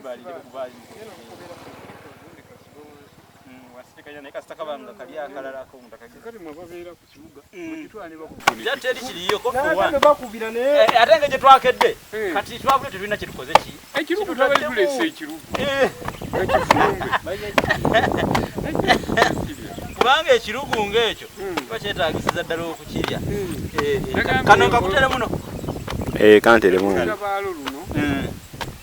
bali kubali wasiteka naye kasitakabanga kali akalalako mutakagize kati mwababeera ku kibuga kitwale bakubira yateri kiriyo ko fuwa bakubira ne atenge je twakedde kati twabule tulina kitukoze ki ekirugu twabali tulese ekirugu ekifumbe kubanga ekirugu ngekyo bakyetaagisiza ddala okukirya kano kakutere muno kantere muno abaalo luno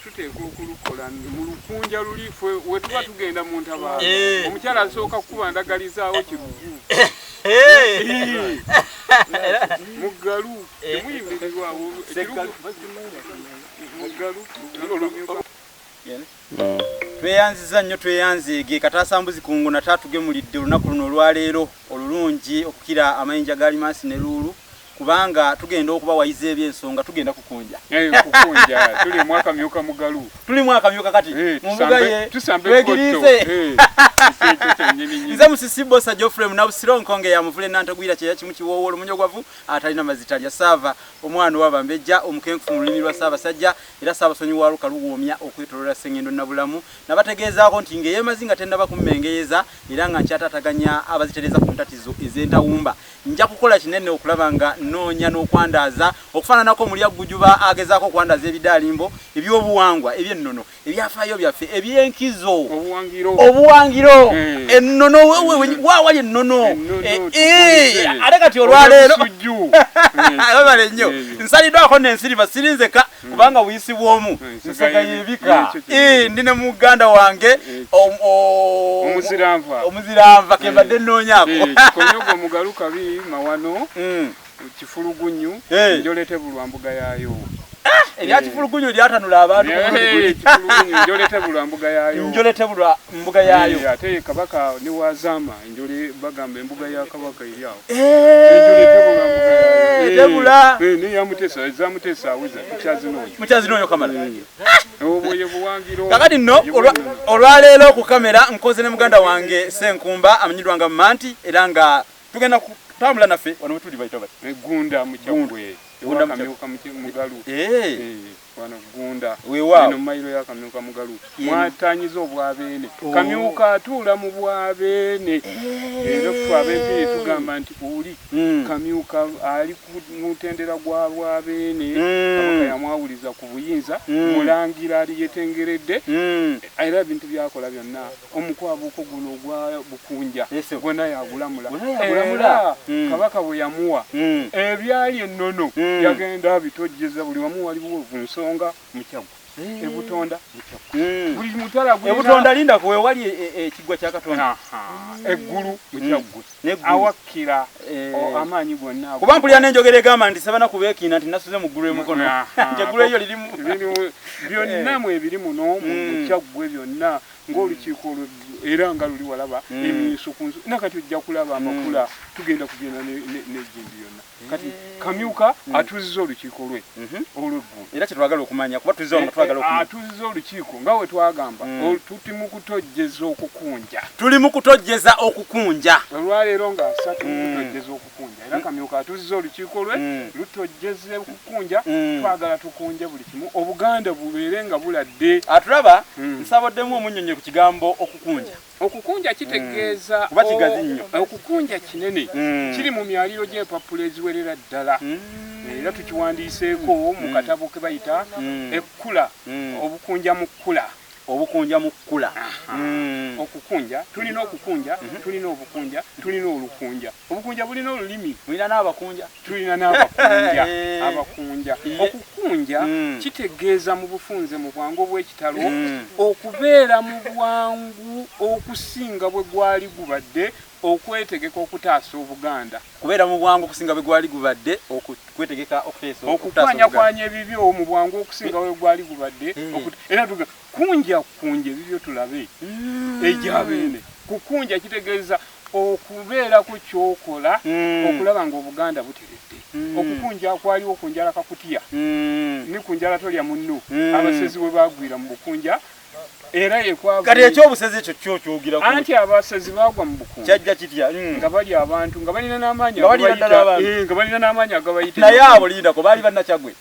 tuteeka okulukola mu lukunja luli fwe we tuba tugenda mu ntabaalo omukyala asooka kukuba ndagalizaawo kirugu mugalu temuyimirirwawo mugalu tweyanziza nnyo tweyanzeege katasambuzi kungu natatugemulidde olunaku luno olwaleero olulungi okukira amayinja gali maasi ne luulu kubanga tugenda okubawayiza ebyensonga tugenda kukunja kukunja tuli mwaka myuka mugalu tuli mwaka myuka kati mumbuga ye twegiriise nze musisibosa Geoffrey munabusiro nkonge ya muvule nantagwira kyeya kimu kiwoowo olumunyogavu atalina mazitalya sava omwana wabambejja omukenkufu mu lulimi lwa Ssaabasajja era Ssaabasonyi wa Luka luwoomya okwetoloola Ssengendo Nabulamu nabategeezaako nti ng'eyemazinga tennaba kummengeeza era nga nkyatataganya abazitereza ku ntatizo ez'entawumba nja kukola kinene okulaba nga noonya n'okwandaza okufaananako omuli Aggujuba agezaako okwandaza ebidaalimbo ebyobuwangwa ebyennono ebyafaayo byaffe ebyenkizo obuwangiro ennono waawali ennono ate kati olwaleero babale nnyo nsaliddwako nensiriva sirinzeka kubanga buyisi bw'omu nsega yebika ndi ne muganda wange omuziranva kembadde nnoonyaako konyogo mugalu Kabi mawano Kifulugunyu njolete bulwa mbuga yayo ebya Kifulugunyu lyatanula abantu njolete bulwa mbuga yayo njolete bulwa mbuga yayo ate kabaka ni wazama njole bagamba embuga ya kabaka eri awo njolete bulwa mbuga yayo debula ni yamutesa zamutesa awiza mukyazinoyo kamala oboye buwangiro kakati nno olwaleero ku kamera nkoze ne muganda wange Senkumba amanyirwanga Manti era nga tugenda kutambula naffe wano tuli bayita bati gunda mukyagwe gunda kamyuka mugalu wano gunda eno mailo ya kamyuka mugalu mwatanyiza obwabeene kamyuka atula mu bwabeene era twabempire tugamba nti uli kamyuka ali ku mutendera gwa bwabeene kabaka yamwawuliza ku buyinza mulangira ali yetengeredde era ebintu byakola byonna omukwabuko guno gwa bukunja gwonna yagulamula kabaka bwe yamuwa ebyali ennono yagenda bitojjeza buli wamu waliwo nsonga mukyagwa ebutonda mukyagwa buli mutala gwe ebutonda linda ko wali ekigwa kya Katonda eggulu mukyagwa awakira amaanyi gonna kuba mpulira n'enjogera egamba nti sabana kubeekina nti nasuze mu ggulu emukono njeggulu eyo lirimu byonna mwe biri muno mukyagwa byonna ng'olukiiko era nga luli walaba emiiso ku nsi nakati ojja kulaba amakula tugenda kugenda n'ejjindi yonna kati kamyuka atuziza olukiiko lwe olw'eggulu era kyetwagala okumanya kuba tuziza nga twagala okumanya atuziza olukiiko nga we twagamba tuli mu kutojjeza okukunja tuli mu kutojjeza okukunja olwaleero nga asatu kutojjeza okukunja era kamyuka atuziza olukiiko lwe lutojjeze okukunja twagala tukunje buli kimu obuganda bubeere nga buladde atulaba nsaboddemu omunnyonnyi ku kigambo okukunja okukunja kitegeeza okukunja kinene kiri mu myaliro gy'empapula eziwerera ddala era tukiwandiiseeko mu katabo ke bayita ekkula obukunja mu kkula obukunja mu kkula okukunja tulina okukunja tulina obukunja tulina olukunja obukunja bulina olulimi mulina n'abakunja tulina n'abakunja abakunja okukunja kitegeeza mu bufunze mu bwangu obw'ekitalo okubeera mu bwangu okusinga bwe gwali gubadde okwetegeka okutaasa Obuganda kubeera mu bwangu okusinga bwe gwali gubadde okwetegeka okuteesa okukwanya ebibyo mu bwangu okusinga bwe gwali gubadde era tuga kunja ebibyo tulabe ejabeene kukunja kitegeeza okubeera ku kyokola okulaba nga Obuganda buteredde okukunja kwaliwo ku njala kakutya ni ku njala tolya munno abasezi bwe bagwira mu bukunja era yekwaga kati ekyobusezi ekyo kyokyogera ku anti abasezi bagwa mu bukunja kyajja kitya nga bali abantu nga balina n'amaanyi agabayita nga balina n'amaanyi agabayita naye abo linda ko baali bannakyagwe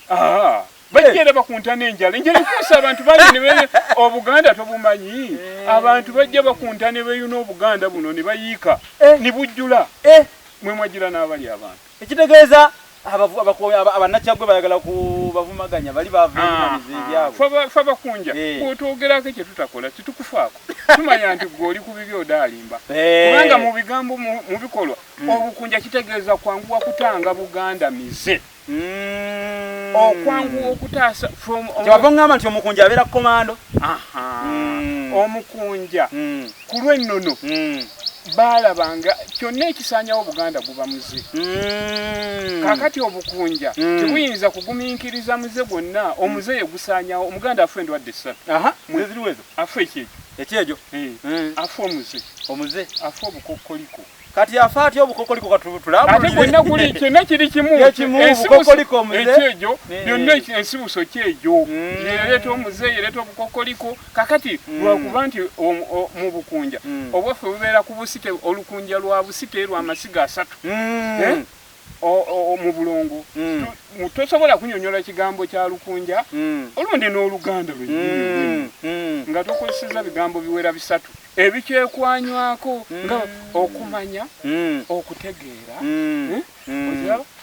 bajjere bakuntana enjala kusa abantu banyine obuganda tobumanyi abantu bajja bakuntana beyuna obuganda buno ne bayiika ne bujjula mwe mwagira n'abali abantu ekitegeeza abanakyagwe bayagala kubavumaganya bali bavumaniza ebyabwe fa bakunja bw'otwogerako kye tutakola tetukufaako tumanya nti gwe oli ku bibi odaalimba kubanga mu bigambo mu bikolwa obukunja kitegeeza kwanguwa kutanga buganda mize okwanguwa okutaasa kyebava ngamba nti omukunja abeera komando omukunja ku lw'ennono balabanga kyonna ekisaanyawo obuganda guba muze kakati obukunja tebuyinza kugumiikiriza muze gwonna omuze ye gusaanyawo omuganda afa endwadde ssatu afa ekyejo afa omuze afa obukokkoliko kati afa atya obukokkoliko katulambulire bwonna guli kyonna kiri kimu ekyejo byonna ensibuso kyejo yereeta omuze yereeta obukokkoliko kakati lwakuba nti mu bukunja obwaffe bubeera ku busite olukunja lwa busite lw'amasiga 3 mu bulongo tosobola kunyonyola ekigambo kya lukunja olundi n'oluganda nga tokozeseza bigambo biwera 3 ebikyekwanywako nga okumanya okutegeera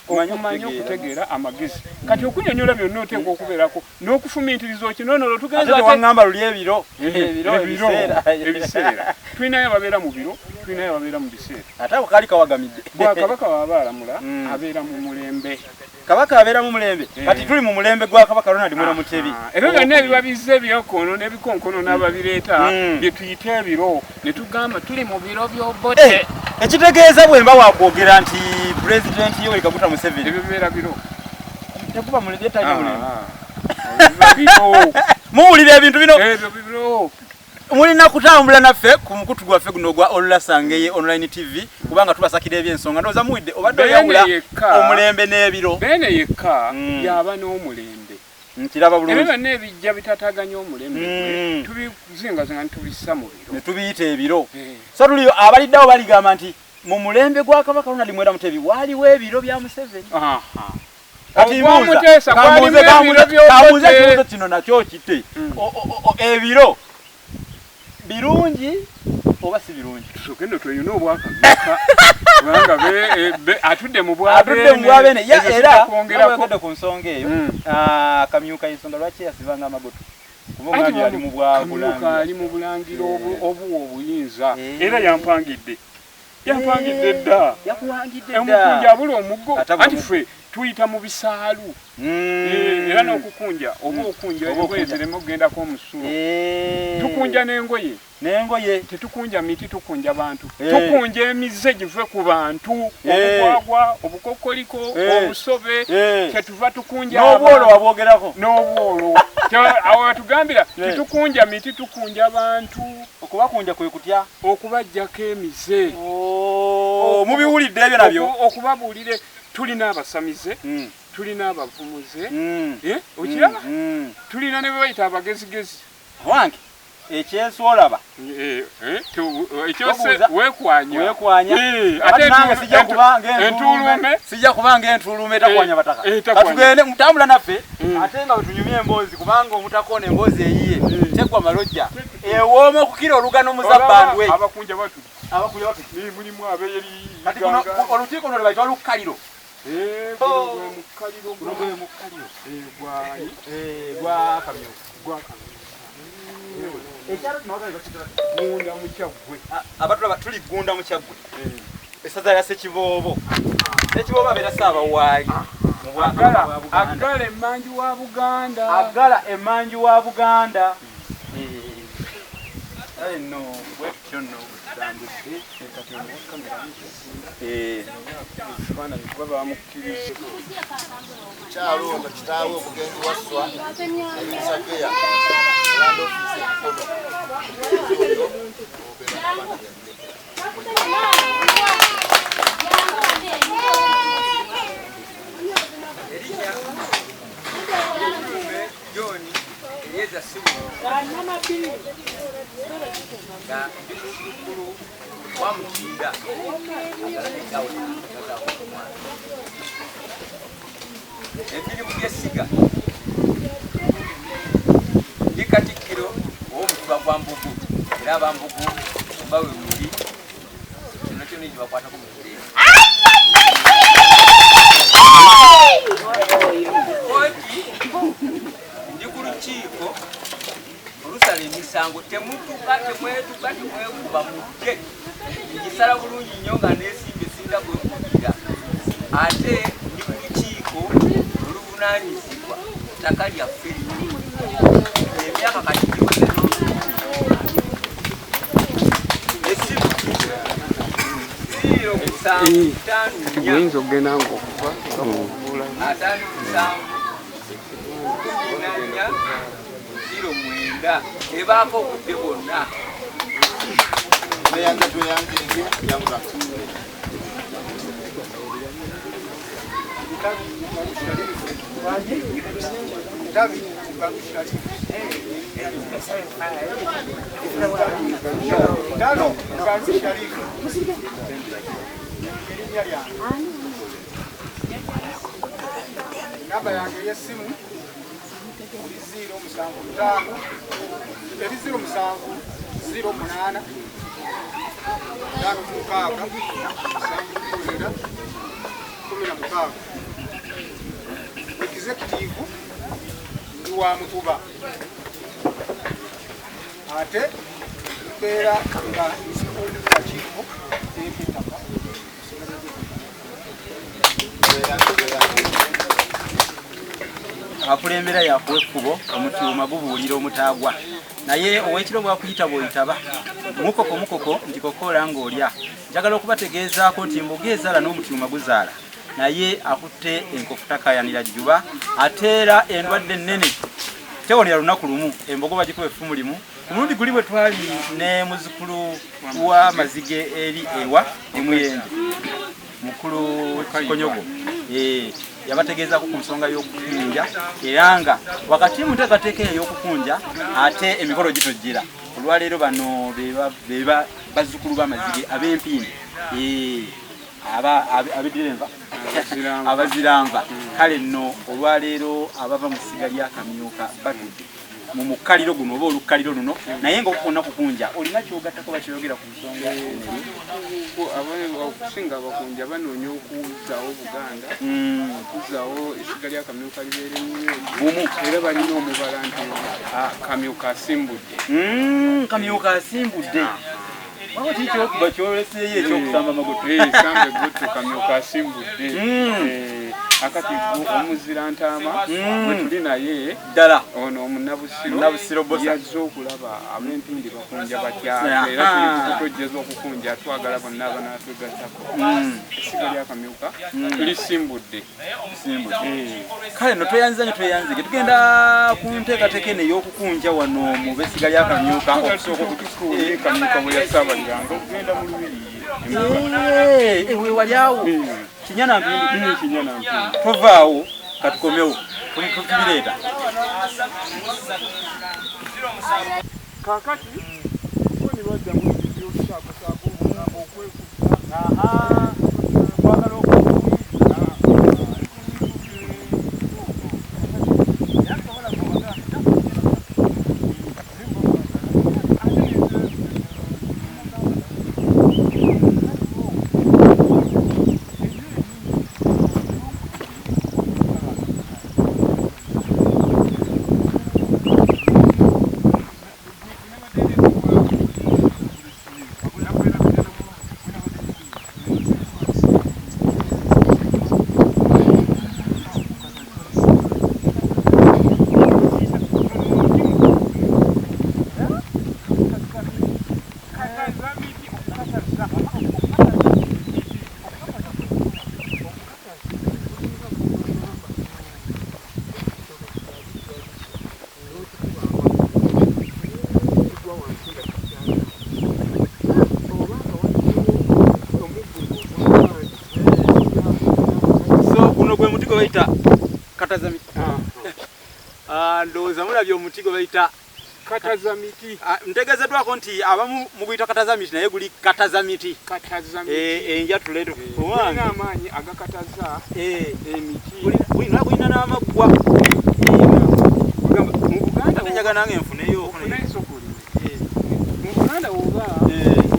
okumanya okutegeera amagezi kati okunyonyola byonna oteekwa okubeerako n'okufumiitiriza okinoonolo tugezawaŋŋamba luli ebiseera tulinayo ababeera mu biro tulinayo ababeera mu biseera ate ako kaali kawagamidde bwakabaka waba alamula abeera mu mulembe kabaka abeera mu mulembe kati tuli mu mulembe gwa kabaka Ronald Mwera Mutebi ebyo byonna ebiba bizze ebyokono n'ebikonkono n'ababireeta bye tuyita ebiro ne tugamba tuli mu biro by'obote ekitegeeza bwemba wakwogera nti pulezidenti Yoweri Kaguta Museveni ebyo bibeera biro tekuba mulembe muwulira ebintu bino ebyo biro mulina kutambula naffe ku mukutu gwaffe guno gwa Olulasangeye online TV kubanga tubasakira ebyensonga ndowooza muwidde obadde oyawula omulembe n'ebiro bene yekka yaba n'omulembe nkiraba bulungi ebyo byonna ebijja bitataganya omulembe tubizingazinga ne tubissa mu biro ne tubiyita ebiro so tuliyo abaliddewo baligamba nti mu mulembe gwa kabaka Ronald Mwera Mutebi waaliwo ebiro bya Museveni kati kamuze kino nakyo kite ebiro birungi oba si birungi tusokendo tweyuna obwakabaka kubanga atudde mu bwabene era kwongera ku nsonga eyo akamyuka ensonga lwaki yasibanga amagoto kubanga ali mu bulangiro obuwa obuyinza era yampangidde dda omukunja abula omuggo anti ffe tuyita mu bisaalu era n'okukunja oba okunja engoye zireme okugendako omusulo tukunja n'engoye tetukunja miti tukunja bantu tukunja emize give ku bantu obugwagwa obukokkoliko obusobe kyetuva tukunja n'obwolo wabwogerako n'obwolo awo batugambira tetukunja miti tukunja bantu okubakunja kwe kutya okubajjako emize mubiwulidde ebyo nabyo okubabuulire tulina abasamize tulina abavumuze okiraba tulina ne bebayita abagezigezi wange ekyenswolaba ekyose wekwanya ate nange sijja kubanga entulume etakwanya bataka katugende mutambula naffe ate nga wetunyumya emboozi kubanga omutakoona emboozi eyiye tegwa malojja ewooma okukira olugano muzabbandwe abakunja batu mulimu abeeri kati kuno olukiiko luno lwebayita olukkaliro abatulaba tuli gunda mu kyaggwe essaza lya Ssekiboobo abeera Ssaabawaali agala emmanju wa Buganda no bwetutyo nno kyalonda kitaawe okugenzi wasswa sakeya lando ofisi ekono ebiri mu byesiga Katikkiro ow'omutuba gwa Mbugu era abambugu bawe muli kino kyonna ekibakwatako mu kulera ndi ku lukiiko olusala emisango temwetuka temwekuba mudde ngisala bulungi nnyo nga neesimba esinga kwekubira ate ndi ku lukiiko oluvunaanyizibwa ttaka lyaffe emyaka kati giwezeno esimu 0 oyinza okugenda ngaokuva atano 7 ebaako obudde bwonna namba yange y'essimu 075 executive ndi wa Mutuba ate mbeera nga nsikulukakiiko ekitaka akulembera yakuwa ekkubo omutuuma gubuulira omutaagwa naye ow'ekiro bwakuyita bw'oyitaba mukoko nti kokoola ng'olya njagala okubategeezaako nti mbuga ezaala n'omutuuma guzaala naye akutte enkofutakayanira jjuba ateera endwadde ennene tewonera lunaku lumu embogo bagikuba effumu limu ku mulundi guli bwe twali ne muzukulu wa mazige eri ewa emuyenje mukulu Kikonyogo yabategeezako ku nsonga y'okukunja era nga wakati mu nteekateeka ey'okukunja ate emikolo gitojjera olwaleero bano beba bazzukulu b'amazige ab'empindi abaziranva kale nno olwaleero abava mu ssiga lya Kamyuka batudde mu mukaliro guno oba olukaliro luno naye nga okukonna kukunja olina kyogattako bakyeyogera ku nsonga okusinga abakunja banoonya okuzzaawo Buganda okuzzaawo essiga lya Kamyuka libeere bumu era balina omubala nti Kamyuka asimbudde Kamyuka asimbudde awo kikyokuba kyoleseeyo ekyokusamba magoto samba eggotto Kamyuka asimbudde akati omuzira ntaama bwe tuli naye ddala ono omunabusiro yazze okulaba ab'empindi bakunja batya era tulitojjeza okukunja twagala bonna abanatwegattako essiga lya Kamyuka tulisimbudde kale no tweyanzike tugenda ku nteekateeka eno ey'okukunja wano mu b'essiga lya Kamyuka okusooka okutukuule Kamyuka bwe yasaabaliranga okugenda mu lubiri ewe wali awo kinyana mpindi tovaawo katukomewo tubireeta kakati boni badda mu ebyokusaakosaako obugambo okwekuza kwagala bayita katazamiti ndowooza mulabye omuti gwe bayita katazamiti ntegeezeddwako nti abamu muguyita katazamiti naye guli katazamiti enjatule olina amaanyi agakataza emiti gulina n'amaggwa mu Buganda ate njaga nange nfuneyo ofunaisokoli mu Buganda oba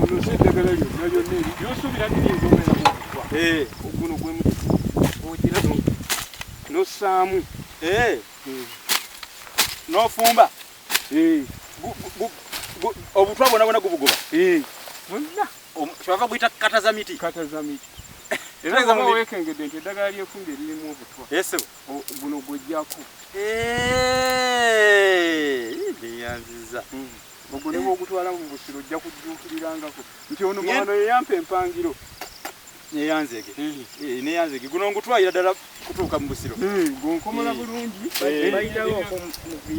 olose eddagala lyonna lyonna eri lyosuubira nti liyinza obeeramu obutwa guno gwe ogira nossaamu n'ofumba obutwa bwona bwona gubugoba bwonna kyova guyita kata za miti era nga weekengedde nti eddagala lyefunge lirimu obutwa yesebo guno gwejjako neyanziza ogwo ne bwogutwala mu busiro ojja kujjuukirirangako nti ono mwano yeyampa empangiro neyanzege guno ngutwalira ddala kutuuka mu busiro gonkomola bulungi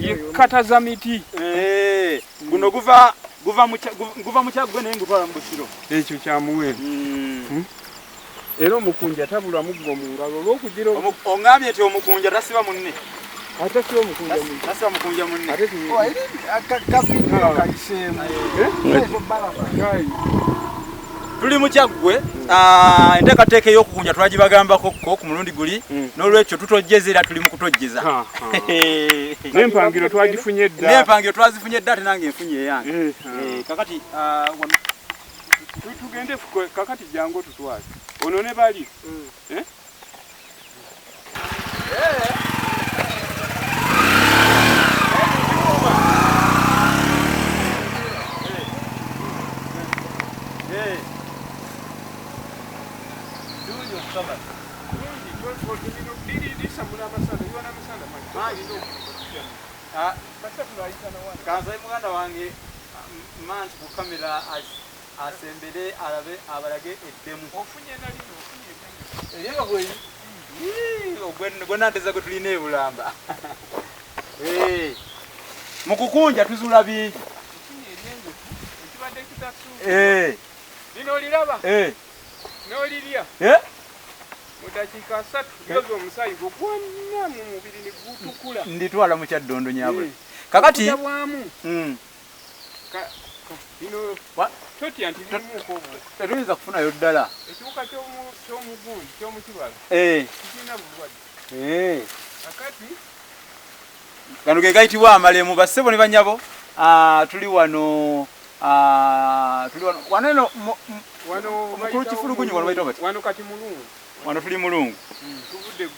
yekkata za miti guno guva mu kyaggwe naye ngutwala mu busiro ekyo kyamuwendo era omukunja tabulwa muggo mu ngalo olw'okugira oŋŋambye nti omukunja tasiba munne ate si omukunja munne tasiba mukunja munne ate tuli mu kyaggwe enteekateeka ey'okukunja twagibagambako ku mulundi guli n'olwekyo tutojjeza era tuli mu kutojjeza n'empangiro twagifunye edda n'empangiro twazifunye edda ate nange enfunye eyange kakati tugende kakati jangu tutwale ono ne bali kanza muganda wange manti ku kamera asembere alabe abalage eddemu ofunye nalino eriba gwe nanteza gwe tulina ebulamba mu kukunja tuzula bingi lino oliraba n'olirya mu dakiika 3 lyoza omusaayi gwo gwonna mu mubiri ne gutukula nditwala mu kyaddondo nyabwe kakati lino totya nti lirimuko obwo tetuyinza kufunayo ddala ekiwuka ky'omugundi ky'omukibala kirina bulwadde kakati gano ge gayitibwa amalemu bassebo ne banyabo tuli wano waneno Omukulu Kifulugunyu wano bayita bati wano kati mulungu wano tuli mulungu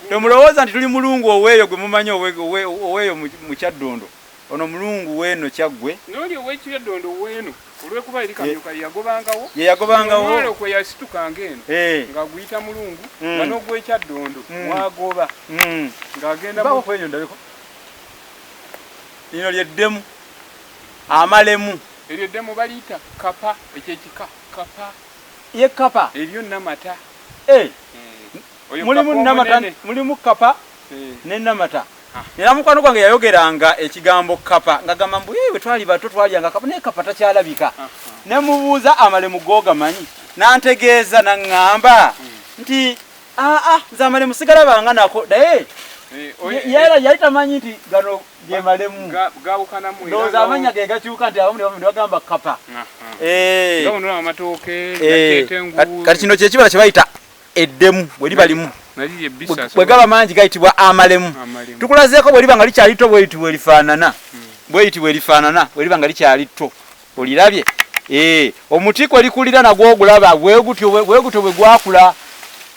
temulowooza nti tuli mulungu oweeyo gwe mumanyi oweeyo mu kyaddondo ono mulungu weeno kyaggwe n'oli ow'ekyaddondo weeno olw'ekuba eri kamyuka yeyagobangawo yeyagobangawo kwe yasitukanga eno ng'aguyita mulungu nga n'ogw'ekyaddondo mwagoba ng'agenda kwenyo ndabiko lino lyeddemu amalemu eryo eddemu baliyita kapa ekyekika kapa ye kapa eryo namata mulimu namata mulimu kapa ne namata era mukwano gwange yayogeranga ekigambo kapa ngagamba mbu bwe twali bato twalyanga kapa naye kapa takyalabika ne mubuuza amalemu googamanyi nantegeeza naŋŋamba nti nze amalemu sigalabanga nako naye yali tamanyi nti gano ge malemu ndowooza amanya ge gakyuka nti abamu ne bagamba kapa kati kino kyekibala kye bayita eddemu bwe liba limu bwe gaba mangi gayitibwa amalemu tukulazeeko bwe liba nga likyali tto bweyitibwa erifaanana bwe liba nga likyali tto olirabye omuti kwe likulira nagwo ogulaba bwegutyo bwe gwakula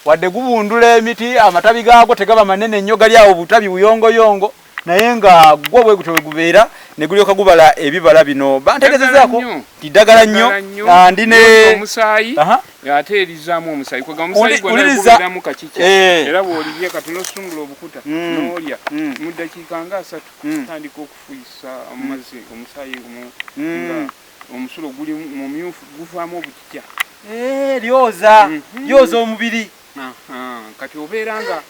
wadde gubundula emiti amatabi gaagwo tegaba manene nnyo gali awo butabi buyongoyongo naye nga gwo bwegutyo bwe gubeera ne gulyoka gubala ebibala bino bantegezezaako tiddagala nnyo ndine omusaayi ate erizaamu omusaayi kwega omusaayi gwonagubiramu kakiki era bw'olirya katono osungula obukuta n'olya mu ddakiika nga 3 tandika okufuyisa amazzi omusaayi nga omusulo guli mumyufu guvaamu obutya lyoza omubiri kati obeera nga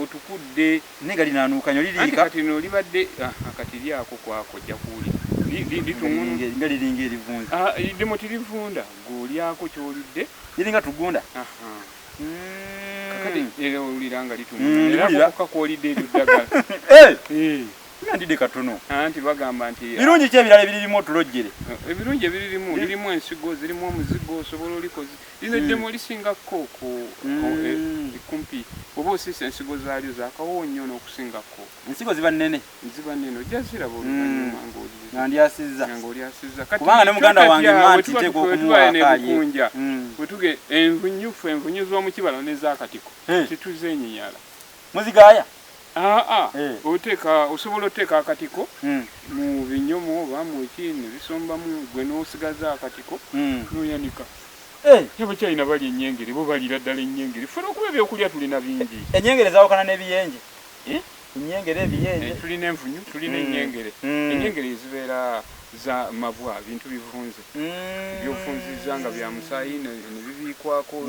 otukudde nenga linaanuuka nyo liriika kati no libadde kati lyako kwako ojja kuwulira nga liringa erivunza limu tirivunda ng'olyako ky'olidde liringa tugunda kakati era owulira nga litunula era koka kw'olidde eryo ddagala ndide katono anti bagamba nti birungi kye birala biririmu otulojjere ebirungi ebiririmu ensigo zirimu omuzigo osobola olikoze lino eddemo lisinga kooko kumpi oba osisa ensigo zaalyo zaakawo nnyo n'okusinga kooko ensigo ziba nnene ojja ziraba oluvannyuma ng'olyasizza kubanga ne muganda wange manti teeka okumuwa bukunja wetuge envunyu z'omukibalo n'ezakatiko tituzenyinyala muzigaaya osobola oteeka akatiko mu binyomo oba mu ki ne bisombamu gwe n'osigaza akatiko n'oyanika abakyalina bali ennyengere bo balira ddala ennyengere ffe n'okuba ebyokulya tulina bingi ennyengere zawukana n'ebiyenje ennyengere ebiyenje tulina envunyu tulina ennyengere ennyengere ezibeera za mabwa bintu bivunze byofunziza nga bya musaayi ne bibiikwako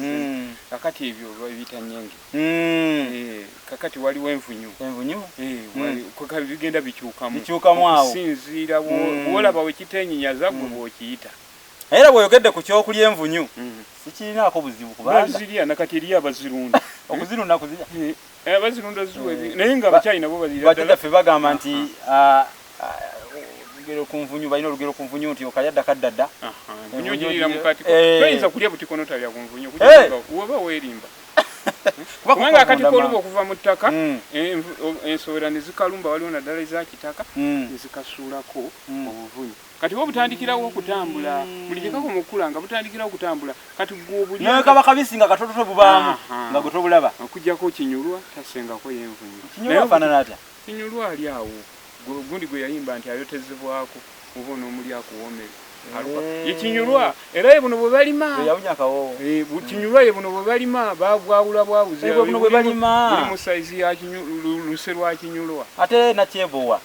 kakati ebyo babiyita nnyenge kakati waliwo envunyu bigenda bikyukamu awo sinziira bwolaba wekitennyinyaza gwe bw'okiyita era bw'oyogedde ku kyokulya envunyu sikirinaako buzibu kubazirya nakati eri abazirunda okuzirunda kuzirya abazirunda ziwe naye nga abakyali nabo bazirya ddala ffe bagamba nti olugero ku nvunyu balina olugero ku nvunyu nti okayadda kaddadda envunyu ogirira mu katiko toyinza kulya butiko n'otalya ku nvunyu weba weerimba kubanga akatiko oluba okuva mu ttaka ensowera ne zikalumba waliwo naddala eza kitaka ne zikasuulako obuvunyu kati bo butandikirawo okutambula buli kyekako mukula nga butandikirawo okutambula kati gw'obulya naye kaba kabisi nga katototo bubaamu nga gwe tobulaba okuggyako kinyulwa tasengako y'envunyu kinyulwa afaanana atya kinyulwa ali awo gundi gwe yayimba nti ayotezebwako oba onoomuli akuwoomere yekinyulwa era ye buno bwe balima kinyulwa ye buno bwe balima babwawula bwawuzabuli mu saizi ya luse lwa kinyulwa ate nakyebowa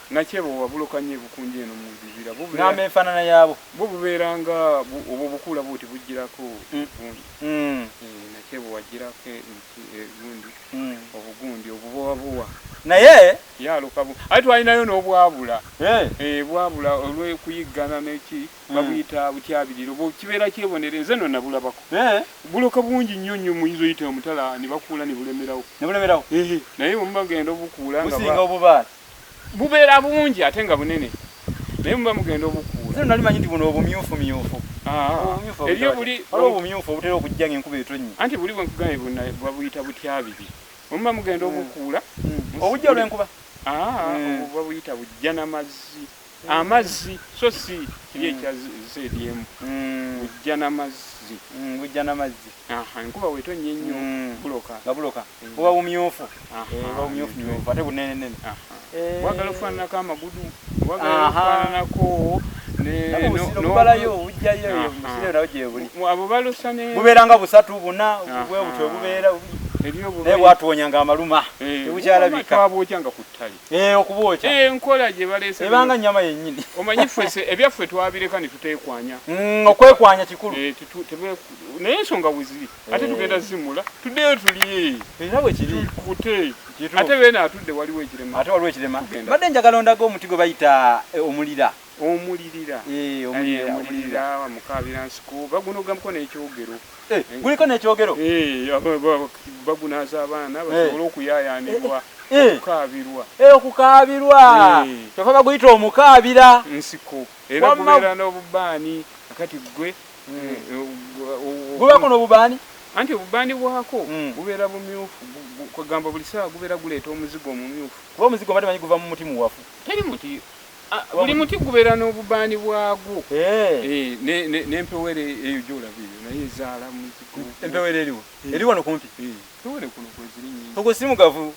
bulokanye bukunja eno mu bibira ngamba enfaanana yaabo bo bubeera nga obwo bukula buti bugirako nakyebowa girako obugundi obubowabuwa naye yalukabu ate twalinayo n'obwabula bwabula olwekuyiggana neki babuyita butyabiriro kibeera kyebonere nze no nabulabako buloka bungi nnyo nnyo muyinza oyita omutala ne bakuula ne bulemerawo naye muba mugenda obukuula nga bubeera bungi ate nga bunene naye muba mugenda obukuula nalimanyi nti buno obumyufu eryo buli obumyufu obutera okujja ng'enkuba etonnyi anti buli bwenkugaye babuyita butyabiri omuba mugenda obukuula obujja olw'enkuba babuyita bujja n'amazzi amazzi so si kiri ekya ZDM bujja n'amazzi enkuba wetonnya ennyo buloka buba bumyufu ate bunenenene bwagala okufaananako amagudu bwagala okufaananako abo balosa bubeera nga 3 buna bwe butwe bubeera naye bwatuwonya nga amaluma tebukyalabika twabwokyanga ku ttale okubwokya enkola gye baleese ebanga nnyama yennyini omanyi ffe ebyaffe twabireka ne tuteekwanya okwekwanya kikulu naye ensonga bweziri ate tugenda zimula tuddeyo tulye era bwe kiri kute ate beena atudde waliwo ekirema badde njagala ondaga omuti gwe bayita omulira mukabira nsiko bagunogamuko n'ekyogero guliko n'ekyogero bagunaza abaana basobole okuyaayaanibwa okukaabirwa kyova baguyita omukaabira nsiko era gubeera n'obubaani akati gwe gubeeko n'obubaani anti obubaani bwako bubeera bumyufu kwegamba buli saawa gubeera guleeta omuzigo omumyufu kuba omuzigo bati manyi guva mu muti muwafu teri muti buli muti gubeera n'obubaani bwagwo n'empewere eyo gyolabiryo naye ezaala muzigo empewere eri wano kumpi empewere kuno kweziri nyingi ogwo simugavu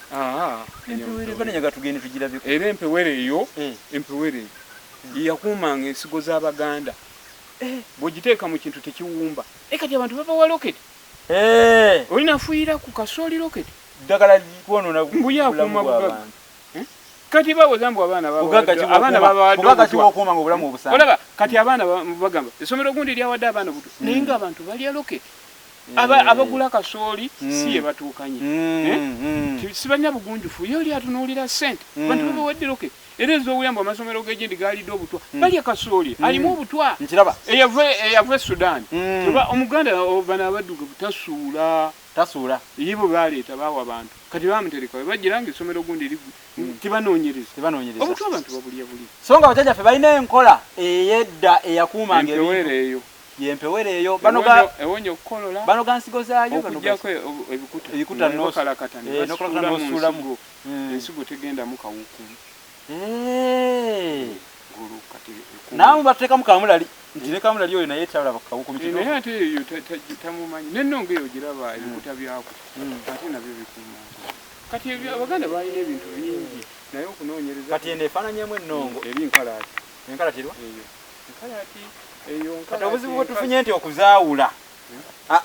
empewere banenyaga tugende tugirabeko era empewere eyo yakuumanga ensigo z'Abaganda bw'ogiteeka mu kintu tekiwumba kati abantu babawa loketi olinafuuyira ku kasooli loketi ddagala kwonoona mbuyakuuma bugaga kati bawozambu abaana olaba kati abaana bagamba essomero gundi lyawadde abaana buto naye nga abantu balya loke abagula kasooli si ye batuukanye sibalina bugunjufu ye oli atunuulira ssente bantu babawadde loke era ez'obuyambu amasomero g'egindi gaalidde obutwa balya kasooli alimu obutwa eyava e Sudan omuganda bano abaddugavu tasuula tasula yibo baleeta bawa abantu kati bamutereka bajiranga isomero gundi tibanoonyereza obutu abantu babulya buli songa bajaja fe balina enkola eyedda eyakuumanga yempewere eyo ewonye okukolola bano gansigo zaayo okujjako ebikuta nokalakata n'osulamu ensigo tegenda mu kawukumu naawe bateekamu kamulali nti ne kamulali oyo naye talaba kawukumu naye ate eyo tamumanyi n'ennonga eyo giraba ebikuta byako ate nabyo bikuuma kati abaganda balina ebintu bingi naye okunoonyereza kati eno efaananyemu ennongo eri enkalaati enkalatirwa enkalaati eyo kati obuzibu bwe tufunye nti okuzaawula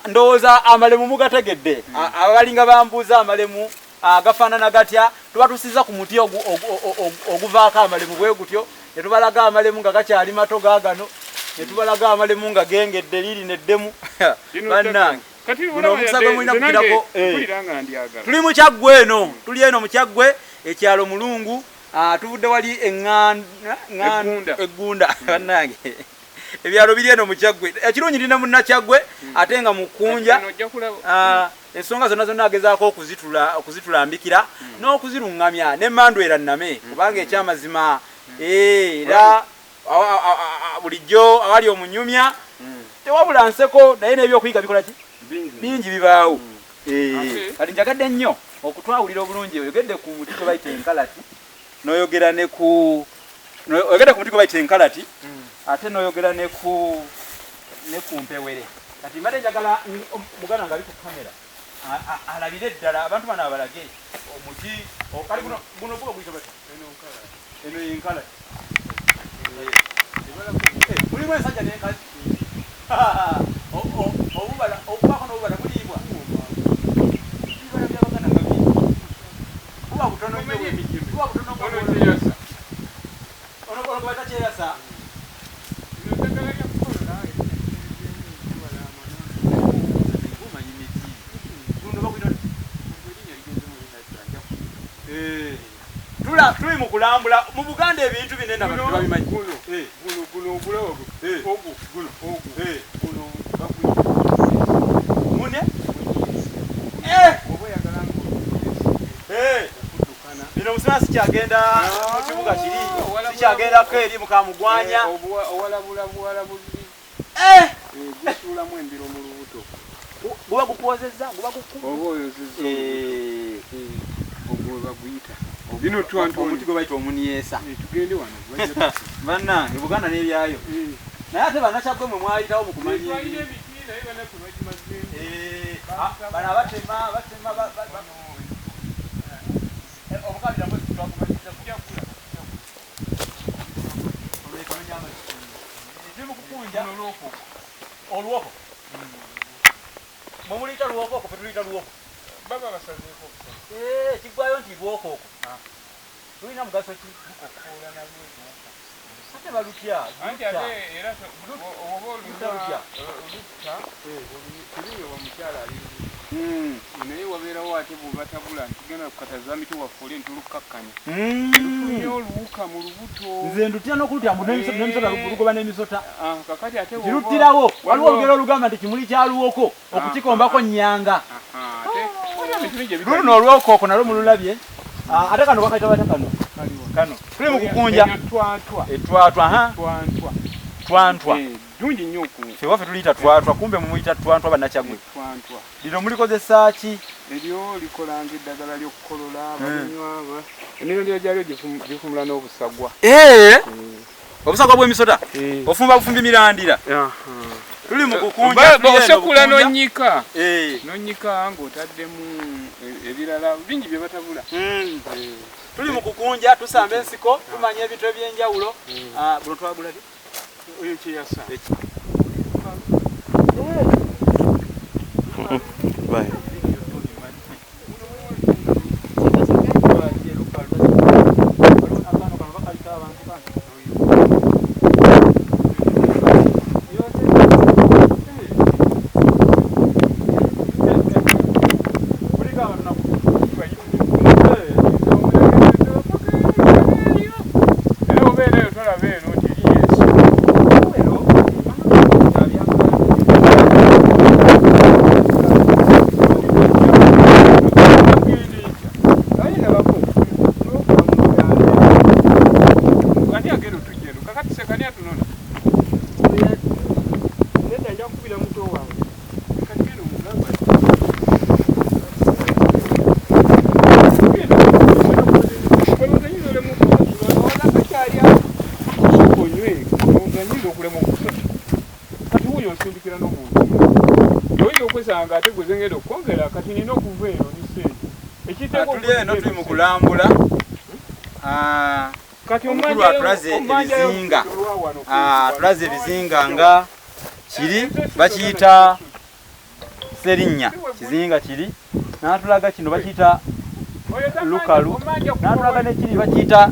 ndowooza amalemu mugategedde abalinga bambuuza amalemu agafaanana gatya tuba tusiza ku muti oguvaako amalemu bwe gutyo ne tubalaga amalemu nga gakyali mato gaagano ne tubalaga amalemu nga gengedde liri neddemu bannange guno omukisa gwe mulina kugirako tuli mu kyaggwe eno tuli eno mu kyaggwe ekyalo mulungu tuvudde wali eggunda bannange ebyalo biri eno mu kyaggwe ekirungi ndina munnakyaggwe ate nga mukunja ensonga zonna zonna agezaako okuzitulambikira n'okuziruŋŋamya n'emmandwera nname kubanga ekyamazima era bulijjo awali omunyumya tewabula nseko naye n'ebyokuyiga bikola ki bingi bibaawo kati njagadde nnyo okutwawulira obulungi oyogedde ku muti gwe bayita enkalati n'oyogera ne ku muti gwe bayita enkalati ate n'oyogera ne ku mpewere kati mbadde njagala muganda nga ali ku kamera alabire ddala abantu bano abalage omuti kali guno buga guyita bati eno yenkalati mulimu ensajja nenkazi obubala okubaako n'obubala muliibwa ibala byabaganda nga buba butono buba butono ono kubata kyeyasa tuli mu kulambula mu Buganda ebintu binene abantu babimanyi bino musana sikyagenda mu kibuga kiri sikyagendako eri mukamugwanya gusuulamu embiro mu lubuto guba gukwozezza guba oba oyozezza ogwo baguyita bino omuti gwe bayita omuniyeesa tugende wano bannange Buganda n'ebyayo naye ate bannakyaggwe mwe mwayitawo mu kumanya bano abatema omukabira mukukunja olwoko mwe muliyita lwoko okwo fe tuliyita lwoko baba basazeeko kiggwayo nti lwoko okwo tulina mugaso ki okukola nabyo ate balutya anti ate era oba olutta tuliyo omukyala ali naye wabeerawo ate bwebatabula ntugenda kukataza miti waffule ntulukkakkanya tufunye oluwuka mu lubuto nze ndutya n'okulutya mbu n'emisota lugoba n'emisota kakati ate giruttirawo waliwo olugero olugamba nti kimuli kyaluwoko okukikombako nnyanga luno olwoko okwo nalwo mululabye ate kano bakaita bata kano tuli mu kukunja twantwa dungi nnyo ffe waffe tuliyita twatwa kumbe mumuyita twantwa bannakyagwe lino mulikozesa ki eryo likolanga eddagala ly'okukolola balinywa emirundi egyalyo gifumula n'obusagwa obusagwa bw'emisota ofumba bufumbi mirandira tuli mu kukunja osekula n'onnyika ng'otaddemu ebirala bingi bye batabula tuli mu kukunja tusamba ensiko tumanya ebintu ebyenjawulo buno twagulade oyo kyeyasa Nenda nja kubira muto wange. Katero mugamba. Oluganyiro le mu kusosola kakyalya. Konywe, oluganyiro kule mu kusosola. Kati huyo osindikira n'omuntu. Oyinza okwesanga ate gwe zengera okwongera kati nina okuva eno n'isente. Ekiteeko tuli eno tuli mu kulambula. Kati omukulu atulaze ebizinga. Atulaze ebizinga nga kiri bakiyita Serinnya. Kizinga kiri. N'atulaga kino bakiyita Lukalu. N'atulaga ne kiri bakiyita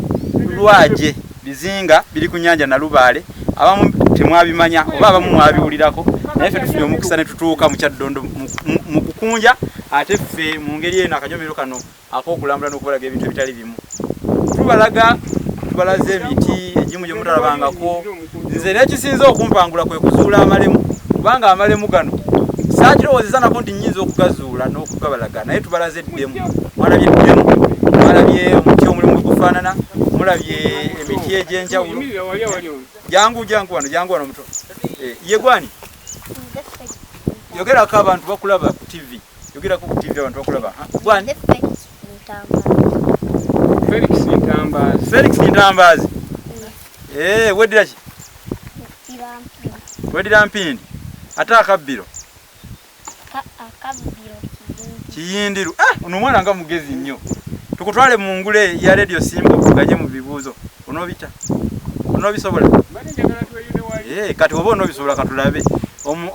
Lwaje. Bizinga biri ku nnyanja Nalubaale. Abamu temwabimanya oba abamu mwabiwulirako. Naye ffe tufunye omukisa ne tutuuka mu Kyaddondo mu Bukunja ate ffe mu ngeri eno akanyomero kano ak'okulambula n'okubalaga ebintu ebitali bimu. Tubalaze emiti egimu gye mutalabangako. Nze n'ekisinza okumpangula kwe kuzuula amalemu kubanga amalemu gano saakirowoozeza nako nti nnyinza okugazuula n'okugabalaga naye tubalaze eddemu. Mwalabye eddemu, mwalabye omuti omulimu bwe gufaanana, mulabye emiti egy'enjawulo. Jangu wano muto. Ye gwani? Yogerako abantu bakulaba ku TV. Yogerako ku TV abantu bakulaba. Gwani? Felix Ntambazi. Weddira ki? Weddira Mpindi. Ate akabbiro. Kiyindiru. Ono omwana nga mugezi nnyo. Tukutwale mu ngule ya Radio Simbo tuganye mu bibuuzo. Onobita? Onobisobola? Kati oba onobisobola katulabe.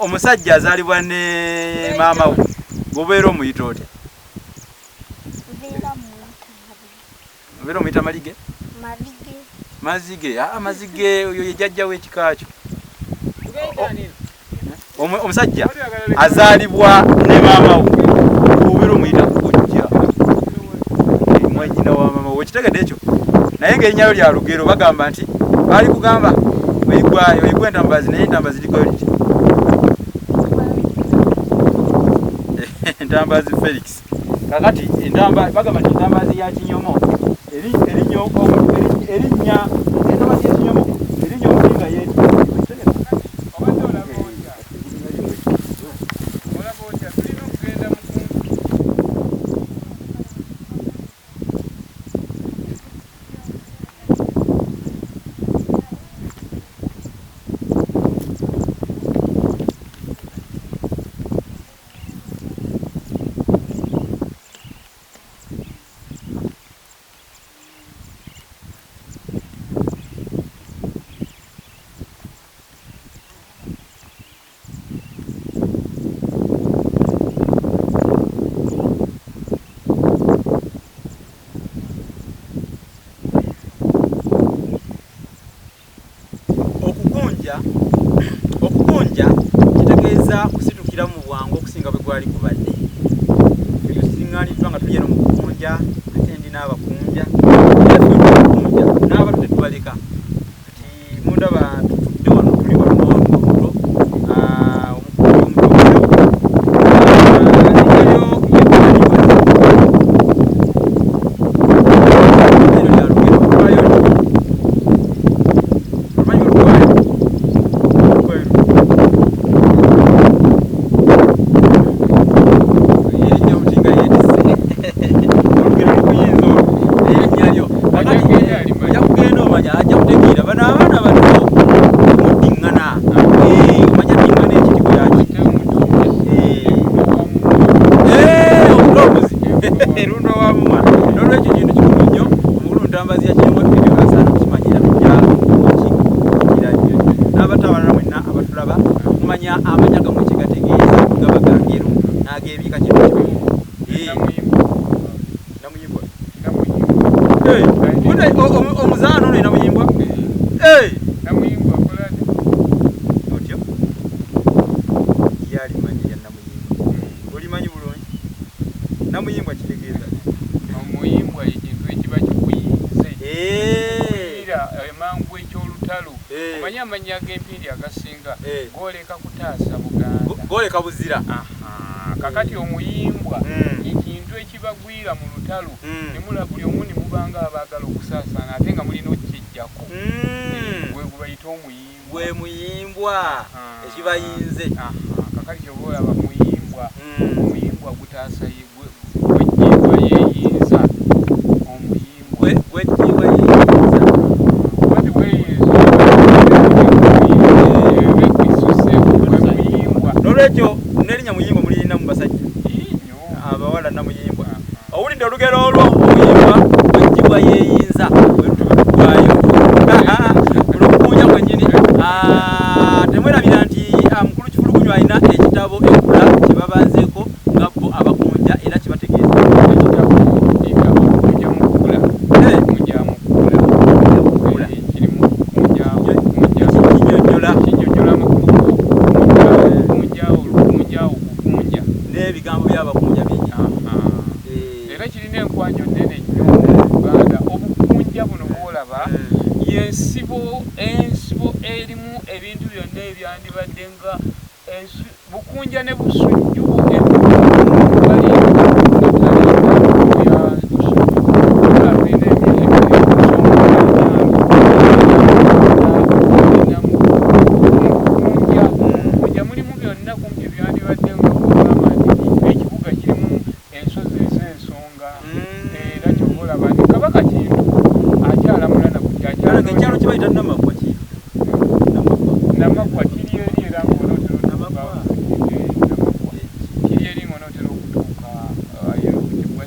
Omusajja azaalibwa ne maama we. Gobeera omuyita otya? Obeera omuyita Malige? Mazige. Mazige oyo ye jjajja w'ekika kyo. Omusajja azaalibwa ne maama we. Obeera omuyita Kujja. Mwanyina wa maama we. Okitegedde ekyo? Naye ng'erinnya lya Lugero bagamba nti baali kugamba oyigwa entambazi naye entambazi likoyo liti. Entambazi Felix. Kakati bagamba nti entambazi ya Kinyomo erinnya entambazi ya Kinyomo erinnya omusinga yeeti. Okukunja kitegeeza kusitukira mu bwangu okusinga bwe gwali kubadde. Tusiŋŋaaniddwa nga tuli eno mu kukunja ate ndi n'abakunja n'abato tetubaleka. Kati mundaba tutudde wano tuli wano n'olubuto omuzaano ono namuyimbwa namuyimbwa akolade otyo yali manyi ya namuyimbwa olimanyi bulungi namuyimbwa kitegeeza omuyimbwa ekintu ekiba kikuyinze era emangu ekyolutalo omanyi amanya g'empindi agasinga goleka kutaasa Buganda goleka buzira kakati omuyimbwa ekibagwira mu lutalo nemula buli omu ne mubanga abaagala okusaasaana ate nga mulina okukijja okujjako gwe bayita omuyimbwa gwe muyimbwa ekibayinze kakati kyoba olaba muyimbwa omuyimbwa gutaasayibwe gwejjiibwa yeeyinza omuyimbwa gwejjiibwa yeeyinza kati weeyinza muyimbwa n'olwekyo n'erinnya muyimba mulirina mu basajja abawala namuyimbwa owulidde olugero olwo omuyimbwa gwejjiibwa yeeyinza bwetugwayo olwokukunja kwennyini temwerabira nti mukulu Kifulugunyu alina ekitabo enkula kye babanzeeko nga bo abakunja era kibategeeza n'ebigambo by'abakunja bingi era kirina enkwanjo nnene nnyo Uganda. Obukunja buno bwolaba yensibo ensibo erimu ebintu byonna ebyandibadde nga bukunja ne busujju mulimu byonna kumpi ebyandibadde nga kugamba nti ekibuga kirimu ensozi ez'ensonga era kyobaolaba nti kabaka kintu akyalamula ekyalo kye bayita Namaggwa Namaggwa kiri eri era kiri eri ng'onootera okutuuka ekibwa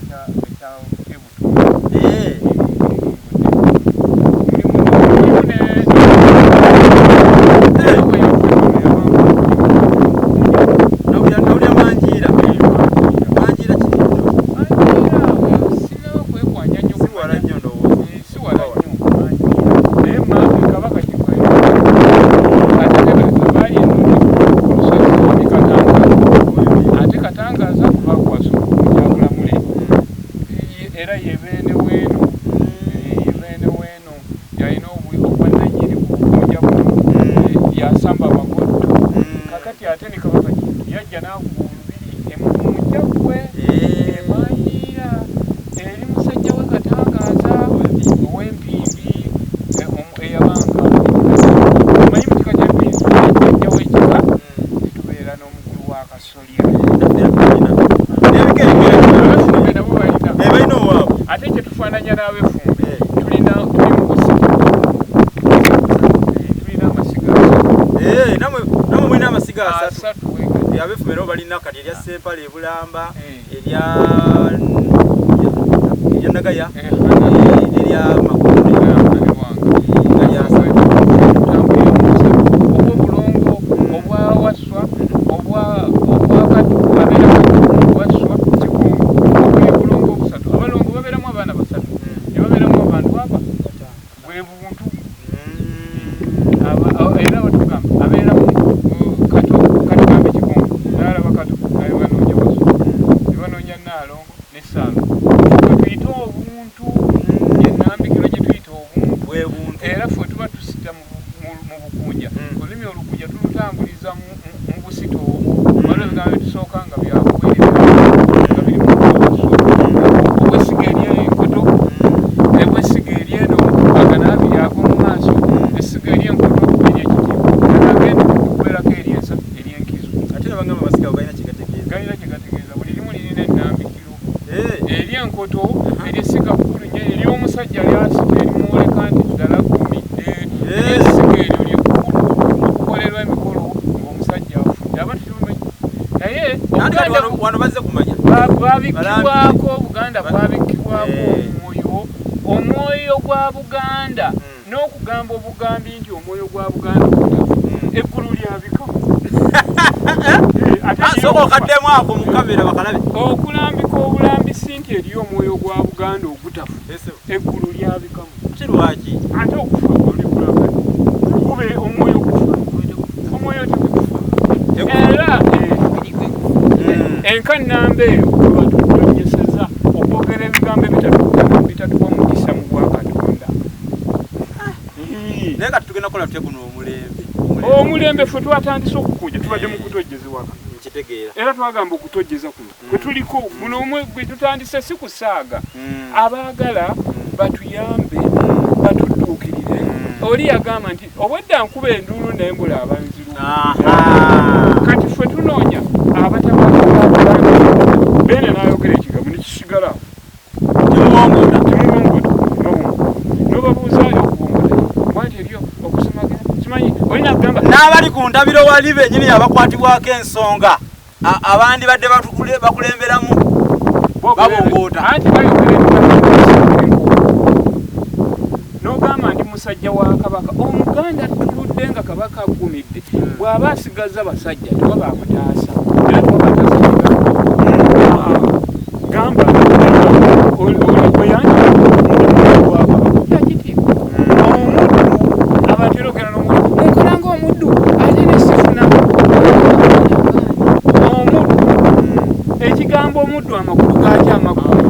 era yebeene weeno yalina obwannannyini bukunja buno yasamba amagotto kakati ate ne kabaka yajja n'akuba olubiri emukunja gwe emanyiira eri musajja we Katangaaza ow'Empimbi eyabanga omanyi mu kika ky'Empimbi jjajja w'ekika netubeera n'omukulu wa Kasolya ate kyetufaananya n'abefumbe tulina amasiga namwe mulina amasiga asatu abefumbe nabo balina kati erya Sempala ebulamba erya Nagaya erya Makulu obw'obulongo obwa Waswa era ffe tuba tusita mu bukunja olulimi olukunja tulutambuliza mu busito waliwo ebigambo bitusooka nga byakuweerera nga biri obwesiga eryenkoto ebwesiga eryeno aganabiri ag'omu maaso essiga eryenkoto eryekitiibwa agagenda okubeerako eryensa eryenkizo ate nabagamba amasiga galina kyegategeeza buli limu lirina ennambikiro eryenkoto eryessiga kkulu nnyo ery'omusajja lyasita erimuwoleka nti ddala gumidde eryessiga eryo lyekkulu okukolerwa emikolo ng'omusajja afudde aba tulimanyi naye wano bazze kumanya babikkibwako Buganda bwabikkibwako omwoyo gwa Buganda n'okugamba obugambi nti omwoyo gwa Buganda eggulu lyabikamu soko okaddemu ako mu kamera bakalabe okulambika obulambisi nti eri omwoyo gwa Buganda ogutafu eggulu lyabikamu kirwaki ate okufa olikulaba kube omwoyo gufa omwoyo tigufa era enkannamba eyo batutonyeseza okwogera ebigambo bitatuwa mukisa mu bwakatonda naye kati tugenda kukola tutya guno omulembe ffe twatandise okukunja tubadde mu kutojjezewaka nkitegeera era twagamba okutojjeza kuno kwe tuliko guno omwe gwe tutandise si kusaaga abaagala batuyambe batudduukirire oli yagamba nti obwedda nkuba enduulu naye mbula abanziru kati ffe tunoonya abatabaka bene n'ayogera ekigambo nekisigala Timubongoota nobabuuzaayo okubongota bwati eryo okusomagira kimanyi olina kugamba n'abali ku ntabiro wali bennyini yabakwatibwako ensonga abandi badde bakulemberamu babongoota anti bayogera n'ogamba nti musajja wa kabaka omuganda tuludde nga kabaka agumidde bw'aba asigaza basajja tewaba amutaasa era tewabataasa gamba abaterogera n'omuddu nkola ng'omuddu ate nesifuna omuddu ekigambo omuddu amakulu gaaki amakulu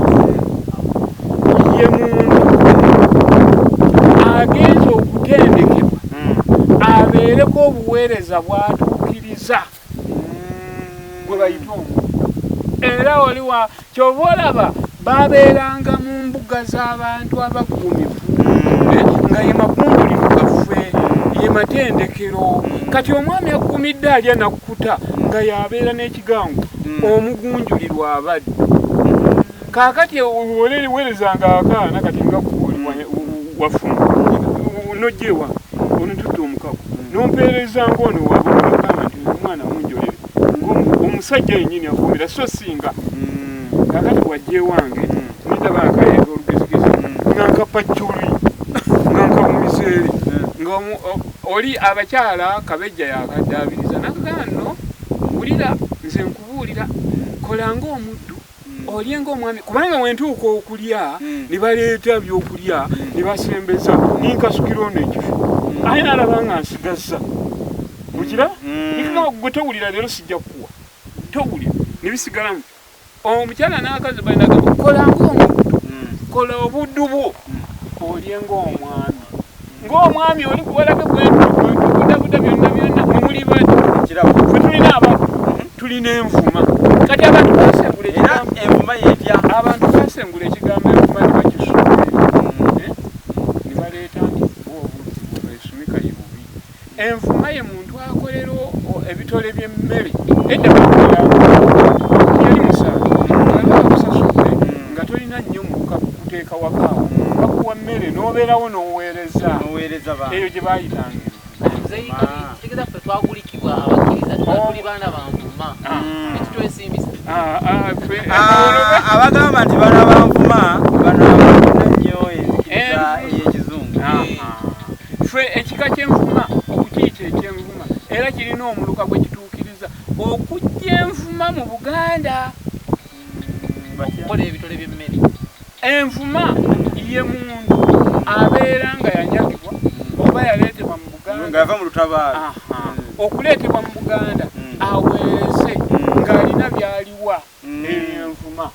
ye muntu agenza okutendekebwa abeereko obuweereza bwatuukiriza gwe bayita omuntu era oliwa kyova olaba babeeranga mu mbuga z'abantu abagumivu nga ye makumbuliro gaffe ye matendekero kati omwami agumidde alya nakkuta nga yabeera n'ekigango omugunjulirwa abadde kaakati oleriwerezanga akaana kati nga wafuna nojjewa onotudde omukago nompeereza ngaono wabagamba nti omwana munjolere omusajja yennyini agumira so singa kakati wajje wange nindaba akayeega olugezigezi nga nkapaculi nga nkamumiseeri nga oli abakyala kabejja yakaddaabiriza nakagamba nno wulira nze nkubuulira kolanga omuddu olye ng'omwami kubanga wentuuka okulya ne baleeta byokulya ne basembeza ninkasukira ono ekifo aye nalaba nga nsigazza bukira nikagamba gwe towulira leero sijja kukuwa towulira ne bisigalamu omukyala n'akazi balinagamba kola ng'omuddu kola obuddu bwo olye ng'omwami oli kuwalage bwebudabuda byonna byonna mumuli bati fe tulina abantu tulina envuma kati abantu basengula ekigambo envuma yetya abantu basengula ekigambo envuma ne bakisumika ne baleeta nti esumika ye bubi envuma ye muntu akolera ebitole by'emmere edda yali musango akusasudde nga tolina nnyo muka kuteeka wakaawo bakuwa mmere n'obeerawo n'oweereza eyo gye baayitanga tegeza ffe twagulikibwa abakkiriza tuli baana banvuma ekitwesimbisa abagamba nti bana banvuma banabafuna nnyo enzikiriza ey'ekizungu ffe ekika ky'envuma okukiyita ekyenvuma era kirina omuluka gwe kituukiriza okujja envuma mu Buganda okukola ebitole by'emmere envuma ye muntu abeera nga yanyagibwa oba yaleetebwa mu Buganda nga yava mu lutabaalo okuleetebwa mu Buganda aweereze ng'alina byaliwa envuma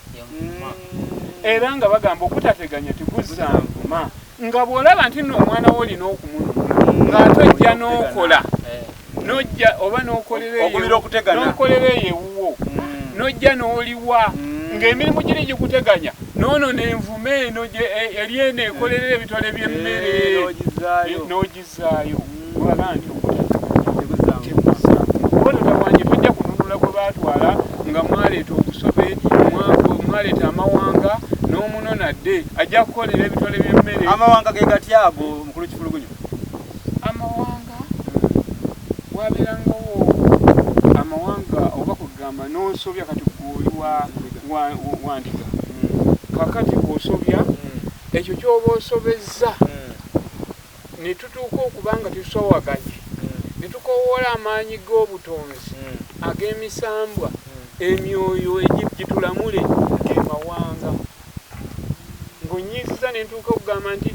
era nga bagamba okutateganya teguzza nvuma nga bw'olaba nti nno omwana wo olina okumununula ng'atojja n'okola nojja oba n'okolera eyo ewuwo nojja n'oliwa ng'emirimu giri gikuteganya noono n'envuma eno eri eno ekolera ebitole by'emmere n'ogizaayo olaga nti obutatawanje tujja kununula gwe baatwala nga mwaleeta obusobe mwaleeta amawanga n'omunonadde ajja kukolera ebitole by'emmere amawanga ge gatya ago mukulu Kifulugunyu amawanga wabeerangawo amawanga oba kugamba n'osobya kati gwoli wandiga kakati bw'osobya ekyo ky'oba osobezza ne tutuuka okubanga tusowaganye ne tukowoola amaanyi g'obutonzi ag'emisambwa emyoyo egitulamule gemawanga ng'onyiiziza ne ntuuka okugamba nti